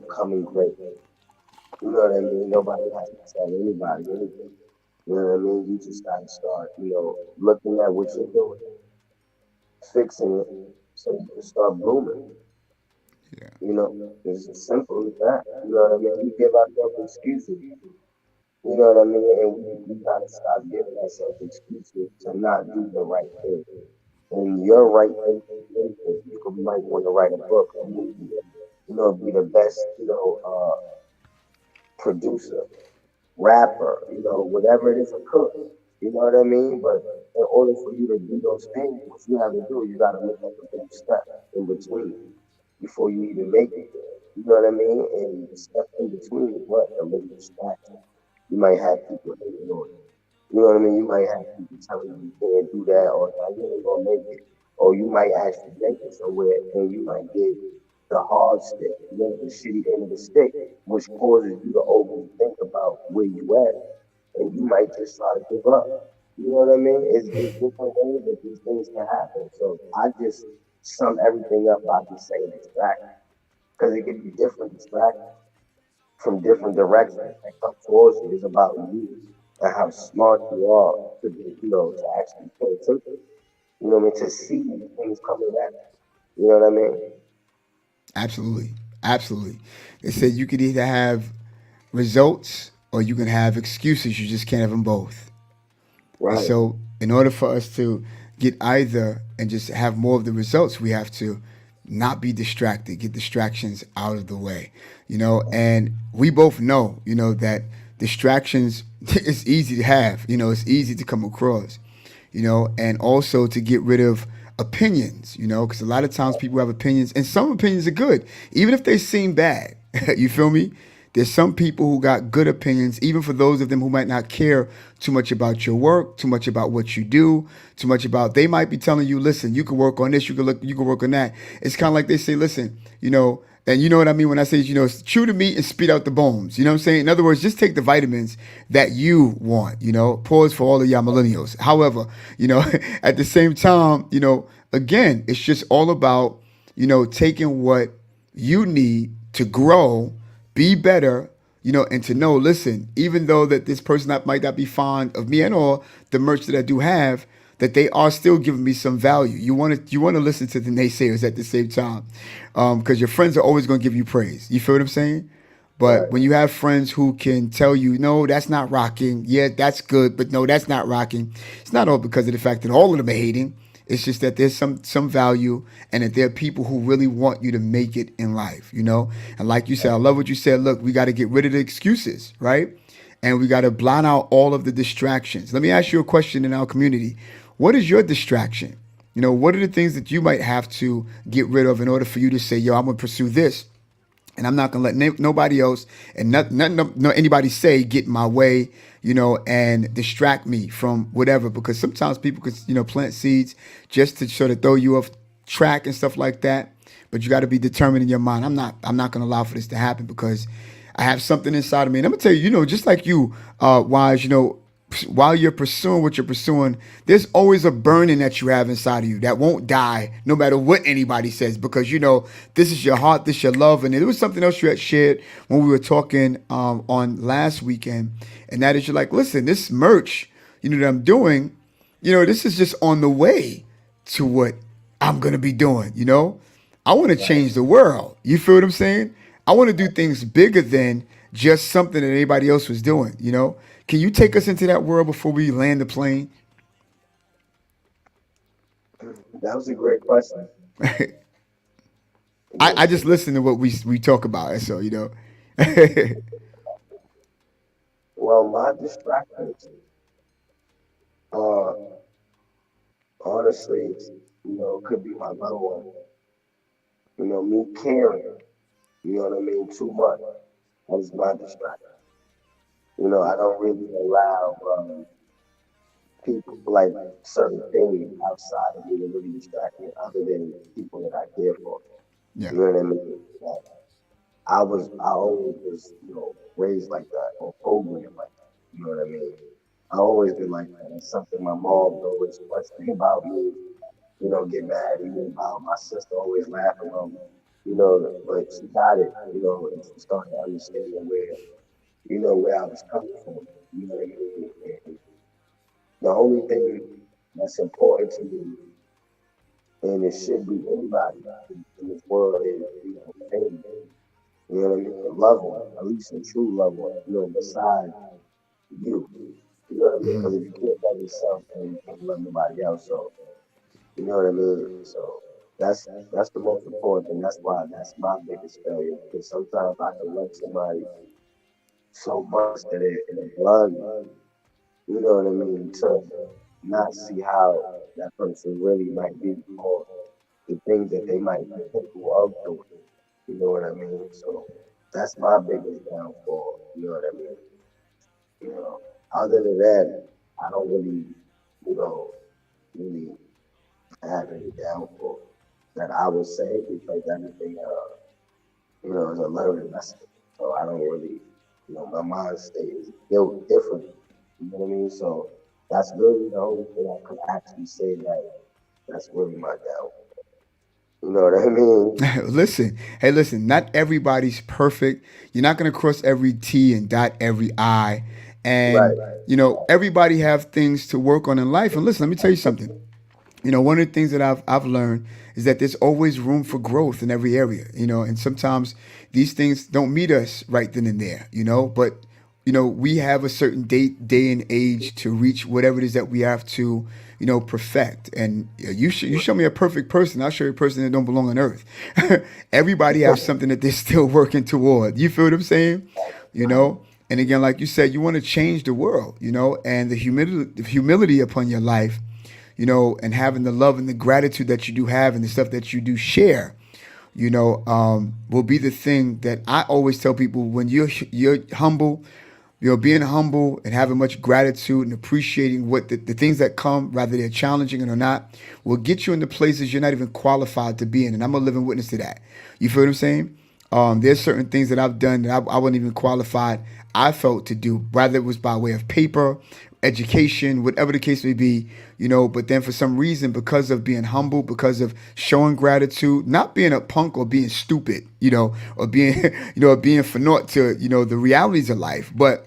becoming great. You know what I mean? Nobody has to tell anybody anything. You know what I mean? You just gotta start, looking at what you're doing, fixing it, so you can start blooming. Yeah. You know, it's as simple as that. You know what I mean? We give ourselves excuses. You know what I mean? And we gotta stop giving ourselves excuses to not do the right thing. And your right thing is anything. You might want to write a book, a movie, be the best, producer, rapper, whatever it is, a cook. You know what I mean? But in order for you to do those things, what you have to do, you got to look at the big step in between before you even make it there. You know what I mean? And the step in between is what? A little distraction. You might have people hating on you. You know what I mean? You might have people telling you you can't do that or that you ain't gonna make it. Or you might actually make it somewhere and you might get the hard stick, the shitty end of the stick, which causes you to overly think about where you at and you might just try to give up. You know what I mean? It's different ways that these things can happen. So I just sum everything up by just saying distract because it can be different distractions from different directions that come towards you. It's about you and how smart you are to be, to actually pay attention. You know what I mean? To see these things coming at you. You know what I mean? Absolutely. Absolutely. They said you could either have results or you can have excuses. You just can't have them both. And Right. so, in order for us to get either and just have more of the results, we have to not be distracted, get distractions out of the way, and we both know, that distractions it's easy to have, it's easy to come across, and also to get rid of opinions, because a lot of times people have opinions, and some opinions are good, even if they seem bad. You feel me? There's some people who got good opinions, even for those of them who might not care too much about your work, too much about what you do, too much about. They might be telling you, listen, you can work on this, you can work on that. It's kind of like they say, listen, and you know what I mean when I say, chew the meat and spit out the bones. You know what I'm saying? In other words, just take the vitamins that you want. Pause for all of y'all millennials. However, at the same time, again, it's just all about taking what you need to grow, be better, and to know, listen, even though that this person might not be fond of me and all the merch that I do have, that they are still giving me some value. You want to listen to the naysayers at the same time, because your friends are always going to give you praise. You feel what I'm saying? But Right. when you have friends who can tell you, no, that's not rocking. Yeah, that's good, but no, that's not rocking. It's not all because of the fact that all of them are hating. It's just that there's some value, and that there are people who really want you to make it in life. And like you said, I love what you said. Look, we got to get rid of the excuses, right? And we got to blot out all of the distractions. Let me ask you a question in our community. What is your distraction? What are the things that you might have to get rid of in order for you to say, yo, I'm going to pursue this, and I'm not gonna let nobody else and no anybody say get in my way, and distract me from whatever. Because sometimes people could, plant seeds just to sort of throw you off track and stuff like that. But you got to be determined in your mind. I'm not gonna allow for this to happen, because I have something inside of me. And I'm gonna tell you, just like you, Wise, while you're pursuing what you're pursuing, there's always a burning that you have inside of you that won't die no matter what anybody says, because this is your heart, this is your love. And there was something else you had shared when we were talking on last weekend, and that is, you're like, listen, this merch, that I'm doing, this is just on the way to what I'm gonna be doing. I want to change the world. You feel what I'm saying? I want to do things bigger than just something that anybody else was doing. Can you take us into that world before we land the plane? That was a great question. I Listen, just listen to what we talk about, and so well, my distractions are honestly, could be my little one. Me caring, what I mean, too much. That is my distraction. I don't really allow people like certain things outside of me to really distract me, other than people that I care for. yeah, You know what I mean? Like, I always was, raised like that or programmed like that. You know what I mean? I always been like that. It's something my mom would always question about me, get mad even about my sister always laughing at me, but she got it, and she started to understand where I was coming from. You know what I mean? And the only thing that's important to me, and it should be anybody in this world, is, family. You know what I mean? A loved one, at least a true loved one, beside you. You know what I mean? Because if you can't love yourself, then you can't love nobody else. So, you know what I mean? So that's the most important thing. That's why that's my biggest failure. Because sometimes I can love somebody so much that it blinds me. You know what I mean? To not see how that person really might be, or the things that they might be capable of doing. You know what I mean? So that's my biggest downfall. You know what I mean? You know, other than that, I don't really, you know, really have any downfall that I would say, because everything, is a learning lesson. So I don't really, my mind state is built different. You know what I mean? So that's really the only thing I could actually say that's really my downfall. You know what I mean? listen, hey, listen. Not everybody's perfect. You're not gonna cross every T and dot every I, and Right. everybody have things to work on in life. And listen, let me tell you something. One of the things that I've learned is that there's always room for growth in every area. And sometimes these things don't meet us right then and there. But we have a certain day and age to reach whatever it is that we have to, perfect. And you show me a perfect person, I'll show you a person that don't belong on earth. Everybody has something that they're still working toward. You feel what I'm saying? You know. And again, like you said, you want to change the world, and the humility upon your life, and having the love and the gratitude that you do have and the stuff that you do share, will be the thing that I always tell people when you're humble, being humble and having much gratitude and appreciating what the things that come, rather they're challenging it or not, will get you into places you're not even qualified to be in. And I'm a living witness to that. You feel what I'm saying? There's certain things that I've done that I wasn't even qualified, I felt, to do, whether it was by way of paper, education, whatever the case may be, but then for some reason, because of being humble, because of showing gratitude, not being a punk or being stupid, or being, being for naught to, the realities of life, but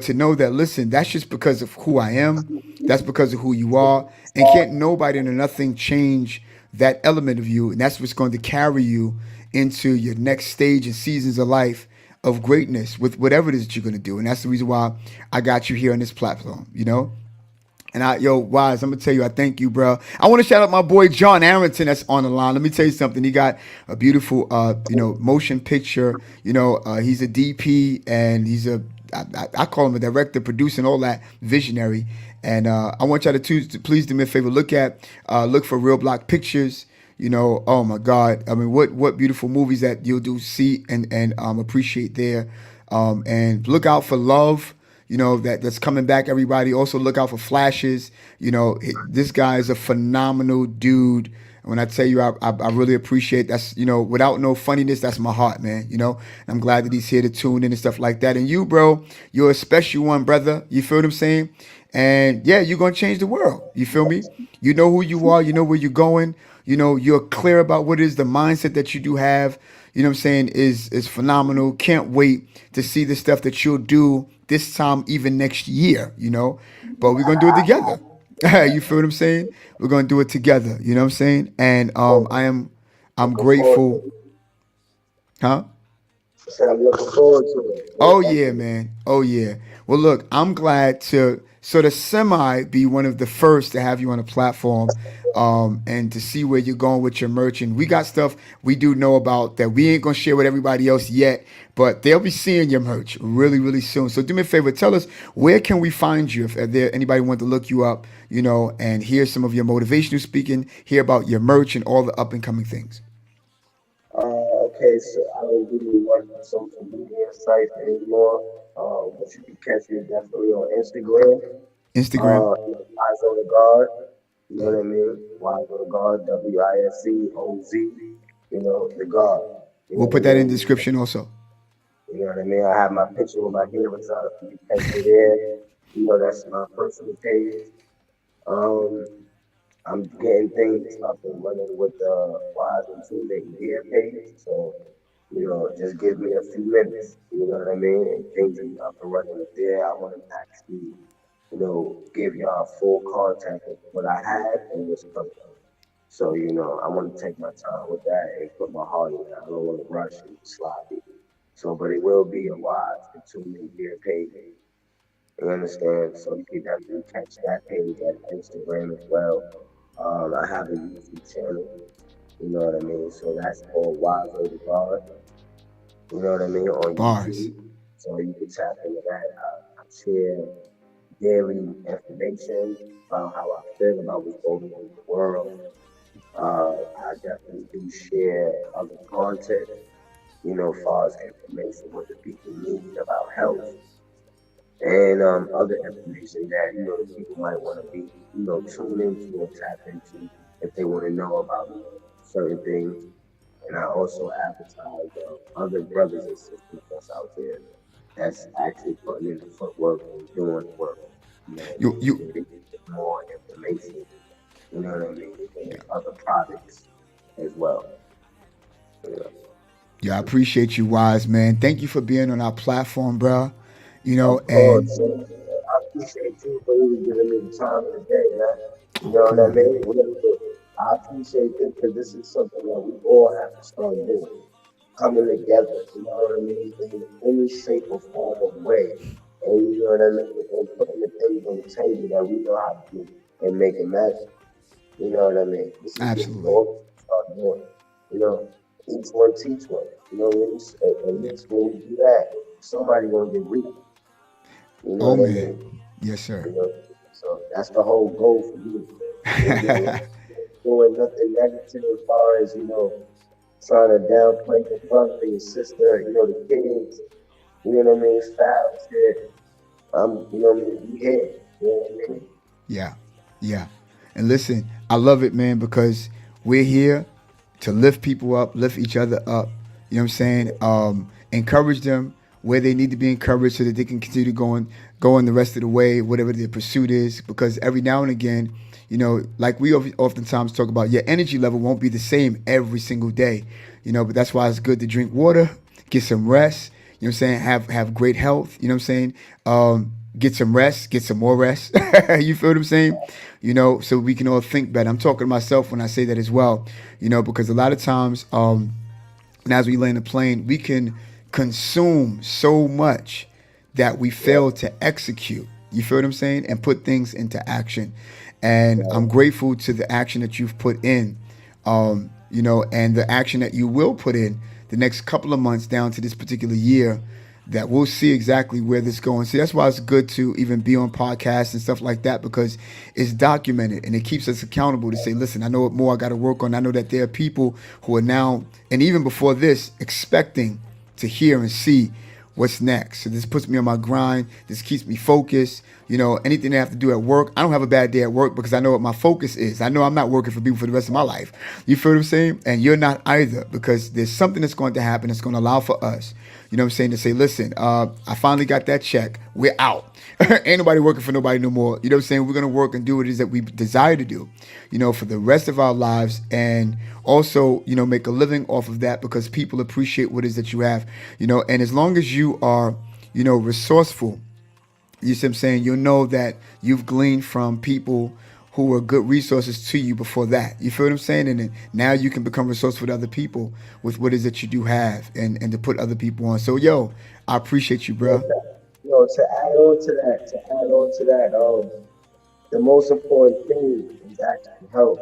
to know that, listen, that's just because of who I am. That's because of who you are. And can't nobody or nothing change that element of you. And that's what's going to carry you into your next stage and seasons of life of greatness with whatever it is that you're going to do. And that's the reason why I got you here on this platform. And Wise, I'm gonna tell you, I thank you, bro. I want to shout out my boy John Arrington that's on the line. Let me tell you something. He got a beautiful, motion picture. He's a DP and he's I call him a director, producer, and all that, visionary. And I want y'all to please do me a favor. Look for Real Block Pictures. Oh my God. I mean, what beautiful movies that you'll do see and appreciate there. And look out for Love, that's coming back, everybody. Also look out for Flashes. This guy is a phenomenal dude. When I tell you, I really appreciate that's, without no funniness, that's my heart, man. And I'm glad that he's here to tune in and stuff like that. And you, bro, you're a special one, brother. You feel what I'm saying? And yeah, you're going to change the world. You feel me? You know who you are. You know where you're going. You're clear about what it is, the mindset that you do have. You know what I'm saying, is phenomenal. Can't wait to see the stuff that you'll do this time, even next year, But we're gonna do it together. You feel what I'm saying? We're gonna do it together. You know what I'm saying? And I'm Looking forward to grateful, it. huh? I said I'm looking forward to it. Oh Most yeah, definitely. man. Oh yeah. Well, look, I'm glad to sort of semi be one of the first to have you on a platform, and to see where you're going with your merch. And we got stuff we do know about that we ain't gonna share with everybody else yet, but they'll be seeing your merch really, really soon. So do me a favor, tell us where can we find you if there anybody want to look you up, and hear some of your motivational speaking, hear about your merch and all the up and coming things. Okay, so I don't really work on social media sites anymore. But you can catch me definitely on Instagram. Instagram. Wise on the guard. You know what I mean? Wise on the guard. WISEOZ. The guard. You know We'll what I put that in the mean? description also. You know what I mean? I have my picture with my heroes up. You can catch me there. That's my personal page. Um, I'm getting things up and running with the Wives and Two Late Gear page. So, just give me a few minutes. You know what I mean? And things will be up and running there. I want to actually, give y'all full contact of what I have and what's coming. So, I want to take my time with that and put my heart in it. I don't want to rush and sloppy. So, but it will be a Wives and Two Late Gear page. You understand? So you can definitely catch that page at Instagram as well. I have a YouTube channel, you know what I mean? So that's called Wise the God, you know what I mean, on Bars. YouTube. So you can tap into that. I share daily information about how I feel about what's going on in the world. I definitely do share other content, as far as information, what the people need about health and other information that the people might want to be tune into or tap into if they want to know about certain things. And I also advertise other brothers and sisters that's out there that's actually putting in the footwork and doing the work. You know what I You mean? So you they can get more information. You know what I mean? And other products as well. You know. Yeah, I appreciate you, Wise, man. Thank you for being on our platform, bro. Of And course, I appreciate you for even giving me the time of the day, man. You know what I come on, mean? man. I appreciate this because this is something that we all have to start doing, coming together. You know what I mean? In any shape or form of way, and you know what I mean? And putting the things on the table that we know how to do. and make it magic. You know what I mean? This is what we Absolutely. all start doing. You know, each one teach one. You know, at least when we do that, somebody gonna get reached. You know Oh what I man. mean? Yes, sir. You know, so that's the whole goal for me. And again, doing nothing negative as far as trying to downplay your brother, your sister, the kids. You know what I mean? Foul shit. You know what I mean? We here. You know what I mean? Yeah, yeah. And listen, I love it, man, because we're here to lift people up, lift each other up. You know what I'm saying? Encourage them where they need to be encouraged so that they can continue going the rest of the way, whatever their pursuit is. Because every now and again, like we oftentimes talk about, your energy level won't be the same every single day. But that's why it's good to drink water, get some rest. You know what I'm saying? Have great health. You know what I'm saying? Get some rest, get some more rest. You feel what I'm saying? So we can all think better. I'm talking to myself when I say that as well. Because a lot of times, and as we land the plane, we can consume so much that we Yeah, fail to execute. You feel what I'm saying? And put things into action. And yeah, I'm grateful to the action that you've put in, and the action that you will put in the next couple of months down to this particular year, that we'll see exactly where this is going. See, that's why it's good to even be on podcasts and stuff like that, because it's documented and it keeps us accountable to say, listen, I know what more I got to work on. I know that there are people who are now, and even before this, expecting to hear and see what's next. So this puts me on my grind. This keeps me focused. Anything I have to do at work, I don't have a bad day at work because I know what my focus is. I know I'm not working for people for the rest of my life. You feel what I'm saying? And you're not either, because there's something that's going to happen that's going to allow for us, what I'm saying, to say, listen, I finally got that check. We're out. Ain't nobody working for nobody no more. You know what I'm saying? We're going to work and do what it is that we desire to do, for the rest of our lives. And also, make a living off of that, because people appreciate what it is that you have, and as long as you are, resourceful, you see what I'm saying, you'll know that you've gleaned from people who were good resources to you before that. You feel what I'm saying? And then now you can become resourceful to other people with what it is that you do have, and to put other people on. So, yo, I appreciate you, yeah. bro. To add on to that, the most important thing is actually health.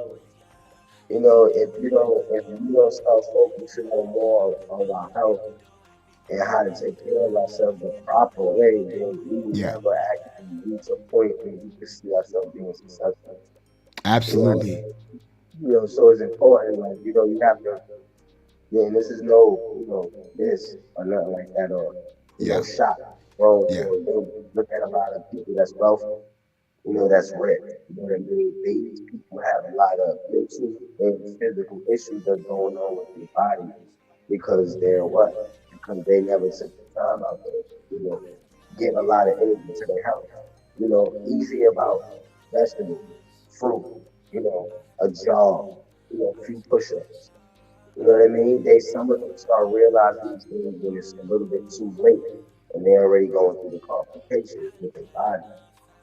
If we don't start focusing on more on our health and how to take care of ourselves the proper way, then we will Yeah, never actually reach a point where we can see ourselves being successful. You know, what I absolutely. mean? So it's important. Like, you have to. Yeah, and this is no, this or nothing like that, or Yeah, shot wrong. yeah, Look at a lot of people that's wealthy, that's rich. You know what I mean? These people have a lot of mental and physical issues that's going on with their body because they're what? Because they never took the time out there, give a lot of energy to their health. Easy about vegetables, fruit, a jog, a few push-ups. You know what I mean? Some of them start realizing these things when it's a little bit too late and they're already going through the complications with their body.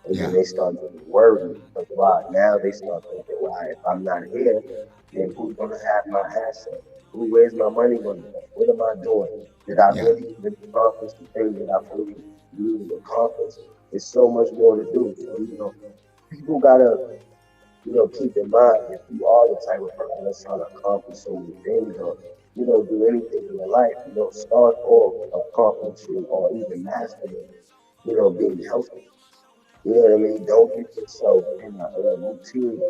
And then yeah, they start getting worried because why? Now they start thinking, why? If I'm not here, then who's going to have my asset? Where's my money going to go? What am I doing? Did I yeah, really even accomplish the things that I really needed to accomplish? There's so much more to do. So, people got to keep in mind if you are the type of person that's trying to accomplish so many things or, do anything in your life, start off accomplishing or even mastering, being healthy. You know what I mean? Don't get yourself in a routine,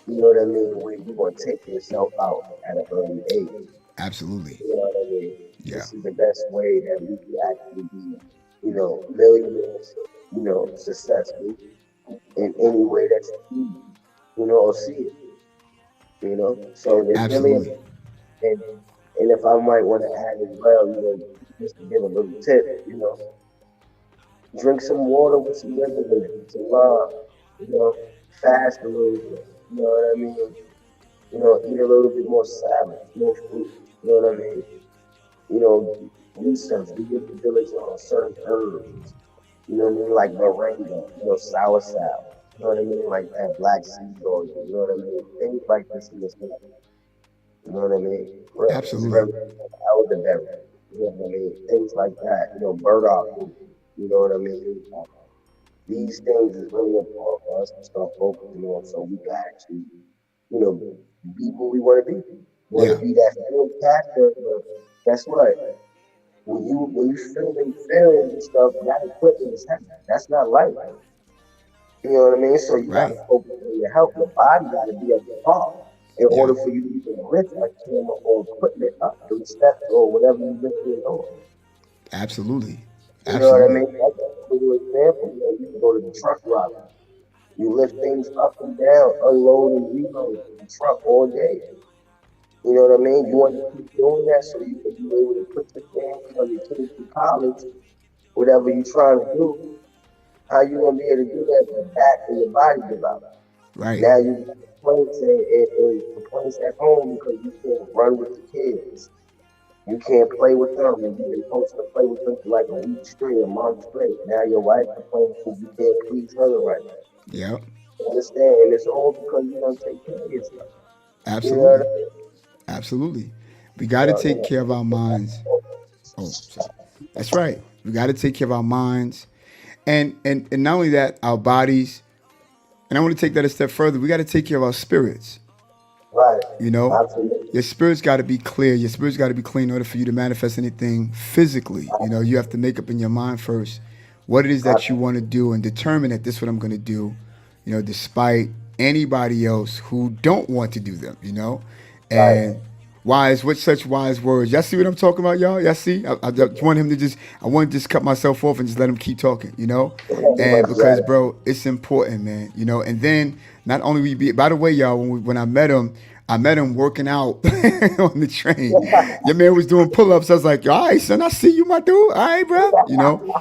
you know what I mean, where you're going to take yourself out at an early age. absolutely. You know what I mean? Yeah, This is the best way that we can actually be, millionaires, successful in any way that you see, or see it, So it's really absolutely. important. And, and if I might want to add as well, just to give a little tip, drink some water with some lemon in it, some lime, you know, fast a little bit, you know what I mean? Eat a little bit more salad, more fruit, you know what I mean? You know, research, do your due diligence on certain herbs, you know what I mean? Like moringa, sour sal, you know what I mean? Like that black seed oil, you know what I mean? Things like this in this life, you know what I mean? It's Absolutely. very elderberry, you know what I mean? Things like that, burdock root, you know what I mean? These things is really important for us to start focusing on so we can actually, you know, be who we want to be. We want to Yeah. be that film character, but guess what? When you filming film and stuff, that equipment is heavy. That's not light. You know what I mean? So you gotta Right. focus on your health. Your body gotta be at the top in Yeah. order for you to even lift a camera or equipment up 3 steps or whatever you lifting it on. Absolutely. You know what I Absolutely. mean? That's a good example. You can go to the truck route. You lift things up and down, unload and reload the truck all day. You know what I mean? You want to keep doing that so you can be able to put your family or your kids to college, whatever you're trying to do. How you gonna be able to do that if your back and your body give out? Right. Now you got complaints and complaints at home because you can't run with the kids. You can't play with them, and you've been supposed to play with them for like a week straight, a month straight. Now your wife complaining because you can't please her right. Yep. You understand? And it's all because you don't take care of yourself. You know what Absolutely. I mean? Absolutely. We got to take care of our minds. Oh, sorry. That's right. We got to take care of our minds, and not only that, our bodies. And I want to take that a step further. We got to take care of our spirits. Right. You know, Absolutely. your spirit's got to be clear. Your spirit's got to be clean in order for you to manifest anything physically. You know, you have to make up in your mind first what it is that you want to do and determine that this is what I'm going to do. You know, despite anybody else who don't want to do them. You know, Right. and wise, with such wise words. Y'all see what I'm talking about, y'all? Y'all see? I just want him to just. I want to just cut myself off and just let him keep talking. You know, and because Exactly. bro, it's important, man. You know, and then not only we be. By the way, y'all, when I met him. I met him working out on the train. Your man was doing pull-ups. I was like, all right, son, I see you, my dude. All right, bro. You know,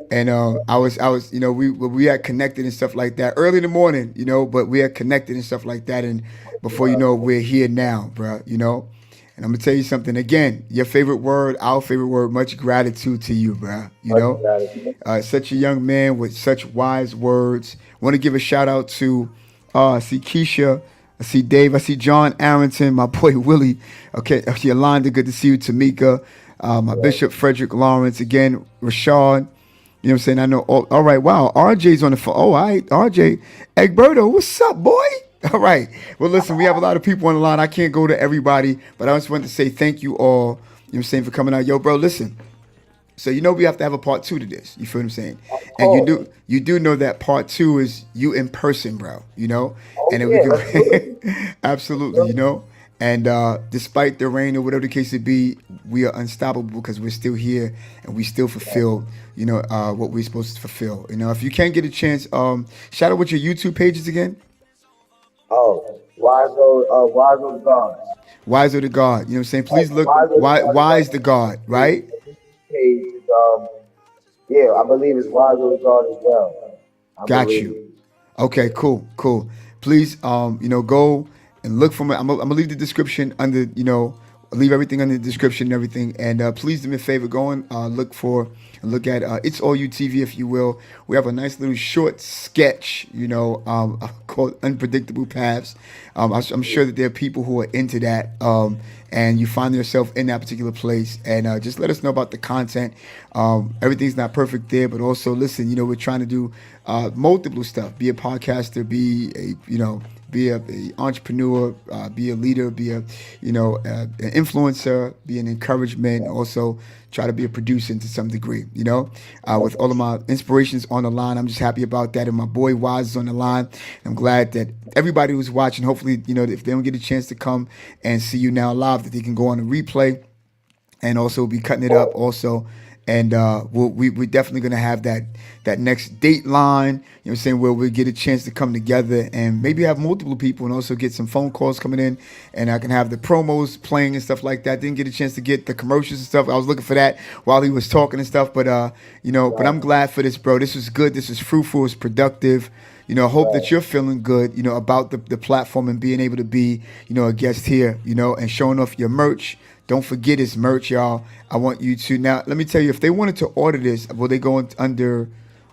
and I was, you know, we had connected and stuff like that early in the morning, you know, but we had connected and stuff like that, and before you know, we're here now, bro. You know, and I'm gonna tell you something again. Your favorite word, our favorite word. Much gratitude to you, bro. You Much know, gratitude. such a young man with such wise words. Want to give a shout out to, I see Keisha. I see Dave. I see John Arrington, my boy Willie. Okay, Yolanda, good to see you. Tamika, my Bishop Frederick Lawrence. Again, Rashad. You know what I'm saying? I know. All right. Wow. RJ's on the phone. Oh, all right. RJ. Egberto, what's up, boy? All right. Well, listen, we have a lot of people on the line. I can't go to everybody, but I just wanted to say thank you all, you know what I'm saying, for coming out. Yo, bro, listen. So you know we have to have a part two to this. You feel what I'm saying? Of And course. you do know that part two is you in person, bro. You know, Oh and then we yeah, let's do can it. absolutely, you Let's know. And despite the rain or whatever the case it be, we are unstoppable because we're still here and we still fulfill, you know, what we're supposed to fulfill. You know, if you can get a chance, shout out what your YouTube pages again. Oh, Wise old gods. Wise of the God. You know what I'm saying? Oh, Please look. Wise old Why? gods is like Wise the God, the right? page is yeah, I believe it's Wise old god as well. I Got believe. you. Okay, cool, cool. Please, you know, go and look for me. I'm gonna leave the description under, you know, leave everything under the description and everything. And please do me a favor, go and look at It's All You TV, if you will. We have a nice little short sketch, you know, called Unpredictable Paths. I'm sure that there are people who are into that. And you find yourself in that particular place, and just let us know about the content. Everything's not perfect there, but also listen. You know, we're trying to do multiple stuff. Be a podcaster, be a, you know, be a entrepreneur, be a leader, be a, you know, an influencer, be an encouragement. Also, try to be a producer to some degree. You know, with all of my inspirations on the line, I'm just happy about that. And my boy Wise is on the line. I'm glad that everybody who's watching, hopefully, you know, if they don't get a chance to come and see you now live, that they can go on a replay and also be cutting it up also. And we're definitely going to have that next date line, you know what I'm saying, where we get a chance to come together and maybe have multiple people and also get some phone calls coming in, and I can have the promos playing and stuff like that. Didn't get a chance to get the commercials and stuff. I was looking for that while he was talking and stuff, but you know, but Right, I'm glad for this, bro. This was good. This was fruitful. It's productive. You know, I hope right. that you're feeling good, you know, about the platform and being able to be, you know, a guest here, you know, and showing off your merch. Don't forget it's merch, y'all. I want you to now. Let me tell you, if they wanted to order this, will they go under?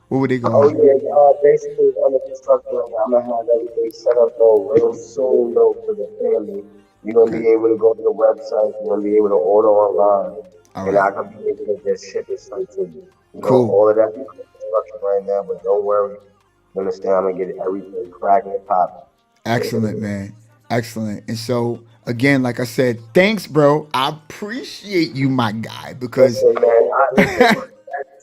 What would they go Oh under? yeah, basically it's under construction right now. I'm gonna have everything set up though real soon though for the family. You're gonna Okay. be able to go to the website. You're gonna be able to order online, All and right. I can be able to just ship it straight to you. You know, Cool. all of that. construction right now, but don't worry. You understand? I'm gonna get everything cracking and popping. Excellent, man. Excellent. And so again, like I said, thanks, bro. I appreciate you, my guy, because Listen, man. Listen, much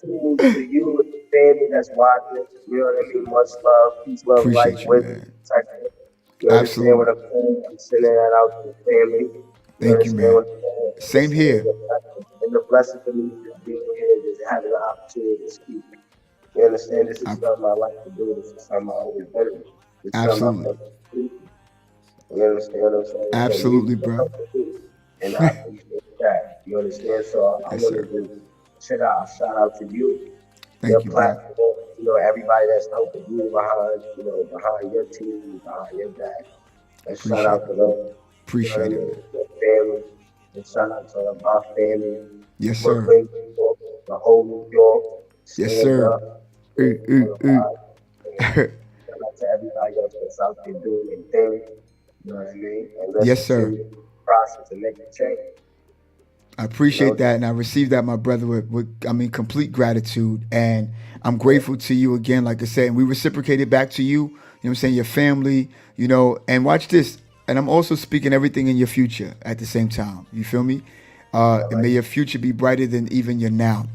gratitude to you and the family that's watching. You know what I mean? Much love, peace, love, light, appreciate you, wisdom, man. protection. You understand what Absolutely. I'm saying? I'm sending that out to the family. You Thank you, understand man. what I'm saying? Same Listen, here. and the blessing for me just being here, just having the opportunity to speak. You understand? This is I, something I like to do. This is something I always done. This is something I absolutely. felt. You understand what I'm saying? So music Absolutely, will bro. help me, and I appreciate that. You understand? So I Yes, want to sir. just shout out to you, your Thank you, bro. platform. You know, everybody that's helping you behind, you know, behind your team, behind your back. And shout Appreciate out it. to them. You know what I Appreciate it, mean? man. Your family. And shout out to my family, Yes, sir. Brooklyn, New York, the whole New York. Yes, Stand sir. up. On the Ooh. vibe. And shout out to everybody else that's out there doing their thing. You know what I mean? And let's Yes, sir. continue the process and make the change. I You know, appreciate that, and I received that, my brother, I mean, complete gratitude, and I'm grateful to you again, like I said, and we reciprocated back to you. You know what I'm saying? Your family, and watch this. And I'm also speaking everything in your future at the same time. You feel me? all And may right, your future be brighter than even your now.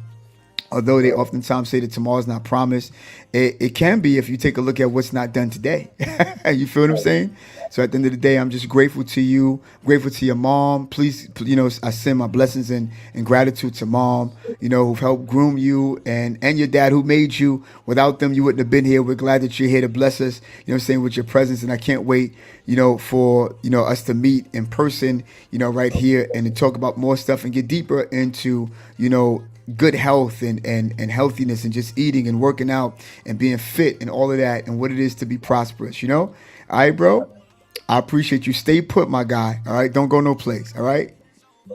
Although they right, oftentimes say that tomorrow's not promised, it can be if you take a look at what's not done today. You feel what I'm right. saying? So at the end of the day, I'm just grateful to you, grateful to your mom. Please, I send my blessings and gratitude to mom, who've helped groom you, and your dad who made you. Without them, you wouldn't have been here. We're glad that you're here to bless us, with your presence. And I can't wait, for, us to meet in person, right here and to talk about more stuff and get deeper into, good health and healthiness and just eating and working out and being fit and all of that and what it is to be prosperous, All right, bro. I appreciate you. Stay put, my guy. All right. Don't go no place. All right.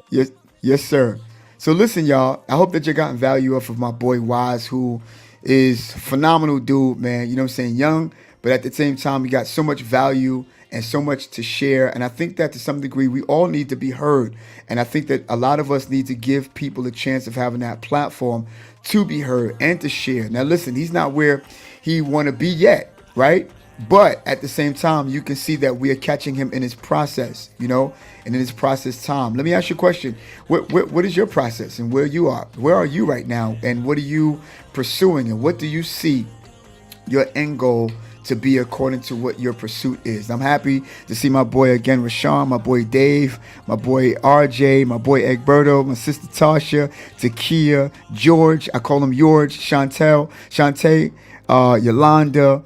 Yes, yes, sir. So listen, y'all. I hope that you gotten value off of my boy Wise, who is phenomenal dude, man. You know what I'm saying? Young, but at the same time, he got so much value and so much to share. And I think that to some degree, we all need to be heard. And I think that a lot of us need to give people a chance of having that platform to be heard and to share. Now, listen, he's not where he want to be yet, right? But at the same time, you can see that we are catching him in his process, and in his process time. Let me ask you a question. What is your process and where you are? Where are you right now? And what are you pursuing? And what do you see your end goal to be according to what your pursuit is? I'm happy to see my boy again, Rashawn, my boy Dave, my boy RJ, my boy Egberto, my sister Tasha, Takia, George, I call him George, Shantae, Yolanda,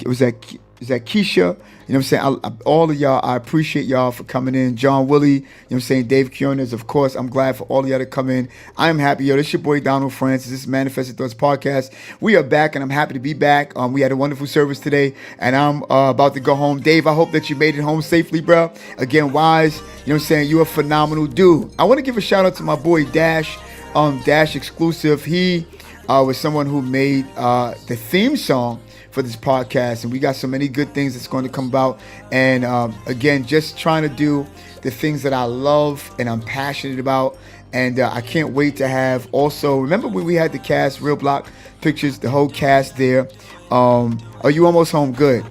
was that is that Keisha? You know what I'm saying? All of y'all, I appreciate y'all for coming in. John Willie, you know what I'm saying? Dave Kionis, of course. I'm glad for all of y'all to come in. I am happy. Yo, this your boy Donald Francis. This is Manifested Thoughts Podcast. We are back, and I'm happy to be back. We had a wonderful service today, and I'm about to go home. Dave, I hope that you made it home safely, bro. Again, Wise, you know what I'm saying? You're a phenomenal dude. I want to give a shout out to my boy Dash, Dash Exclusive. He was someone who made the theme song for this podcast, and we got so many good things that's going to come about. And again, just trying to do the things that I love and I'm passionate about. And I can't wait to have also, remember when we had the cast, Real Block Pictures, the whole cast there. Are you almost home? Good.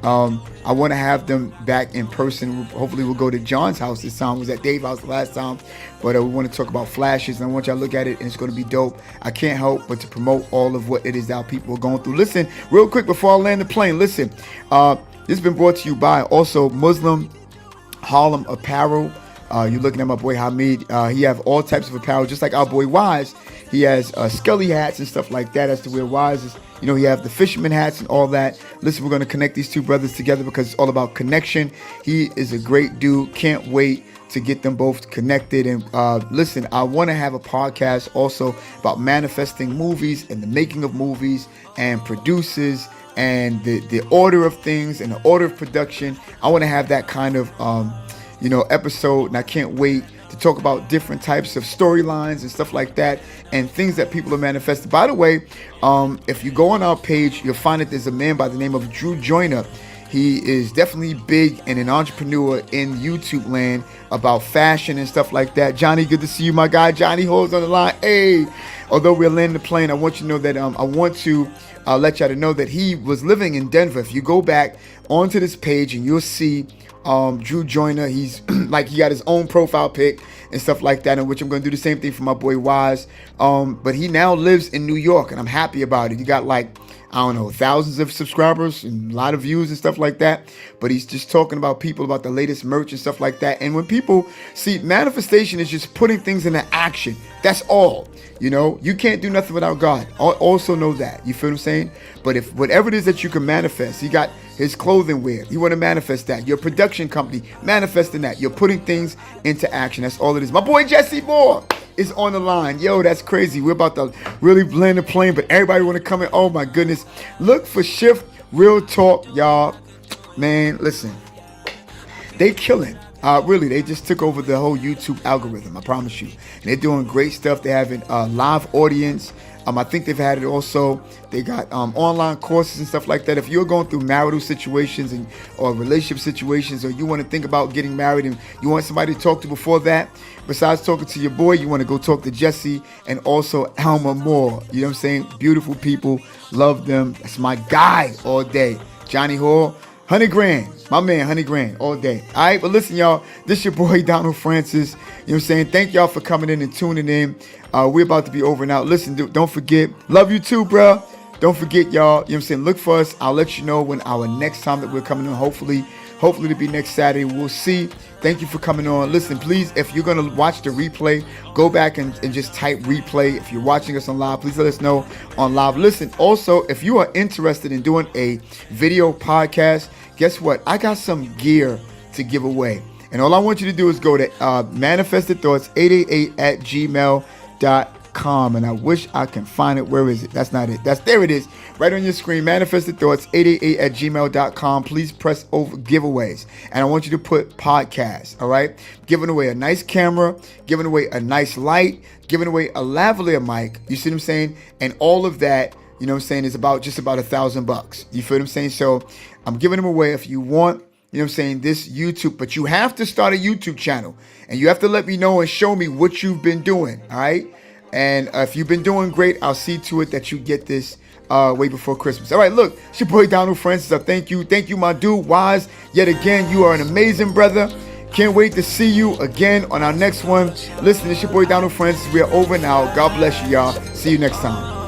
I want to have them back in person. Hopefully we'll go to John's house this time. It was at Dave's house the last time. But we want to talk about flashes, and I want y'all to look at it, and it's going to be dope. I can't help but to promote all of what it is that people are going through. Listen, real quick before I land the plane, listen. This has been brought to you by also Muslim Harlem Apparel. You're looking at my boy Hamid. He have all types of apparel, just like our boy Wise. He has Skelly hats and stuff like that as to where Wise is. He have the fisherman hats and all that. Listen, we're going to connect these two brothers together because it's all about connection. He is a great dude. Can't wait to get them both connected. And listen, I want to have a podcast also about manifesting movies and the making of movies and producers and the order of things and the order of production. I want to have that kind of episode, and I can't wait to talk about different types of storylines and stuff like that and things that people are manifesting. By the way, if you go on our page, you'll find that there's a man by the name of Drew Joyner. He is definitely big and an entrepreneur in YouTube land about fashion and stuff like that. Johnny, good to see you, my guy. Johnny Ho's on the line. Hey, although we're landing the plane, I want you to know that I want to let y'all to know that he was living in Denver. If you go back onto this page and you'll see Drew Joyner, he's like he got his own profile pic and stuff like that, in which I'm going to do the same thing for my boy Wies. But he now lives in New York, and I'm happy about it. He got like, I don't know, thousands of subscribers and a lot of views and stuff like that. But he's just talking about people, about the latest merch and stuff like that. And when people see, manifestation is just putting things into action. That's all. You know, you can't do nothing without God. Also know that. You feel what I'm saying? But if whatever it is that you can manifest, he got his clothing wear. You want to manifest that. Your production company, manifesting that. You're putting things into action. That's all it is. My boy Jesse Moore is on the line. Yo, that's crazy. We're about to really blend the plane, but everybody want to come in. Oh my goodness. Look for Shift Real Talk, y'all. Man, listen. They killing. Really, they just took over the whole YouTube algorithm, I promise you. And they're doing great stuff. They're having a live audience. I think they've had it also. They got online courses and stuff like that. If you're going through marital situations or relationship situations, or you want to think about getting married and you want somebody to talk to before that, besides talking to your boy, you want to go talk to Jesse and also Alma Moore. You know what I'm saying? Beautiful people. Love them. That's my guy all day. Johnny Hall. 100 grand. My man, 100 grand all day. All right, but listen, y'all. This your boy, Donald Francis. You know what I'm saying? Thank y'all for coming in and tuning in. We're about to be over now. Listen, don't forget. Love you too, bro. Don't forget, y'all. You know what I'm saying? Look for us. I'll let you know when our next time that we're coming on. Hopefully to be next Saturday. We'll see. Thank you for coming on. Listen, please, if you're going to watch the replay, go back and just type replay. If you're watching us on live, please let us know on live. Listen, also, if you are interested in doing a video podcast, guess what? I got some gear to give away. And all I want you to do is go to manifestedthoughts888@gmail.com. And I wish I can find it. Where is it? That's not it. There it is. Right on your screen. Manifestedthoughts888@gmail.com. Please press over giveaways. And I want you to put podcast. All right. Giving away a nice camera, giving away a nice light, giving away a lavalier mic. You see what I'm saying? And all of that, you know what I'm saying, is about just about $1,000. You feel what I'm saying? So I'm giving them away if you want, you know what I'm saying, this YouTube. But you have to start a YouTube channel. And you have to let me know and show me what you've been doing. All right. And if you've been doing great, I'll see to it that you get this way before Christmas. All right, look, it's your boy Donald Francis. I thank you. Thank you, my dude, Wies. Yet again, you are an amazing brother. Can't wait to see you again on our next one. Listen, it's your boy Donald Francis. We are over now. God bless you, y'all. See you next time.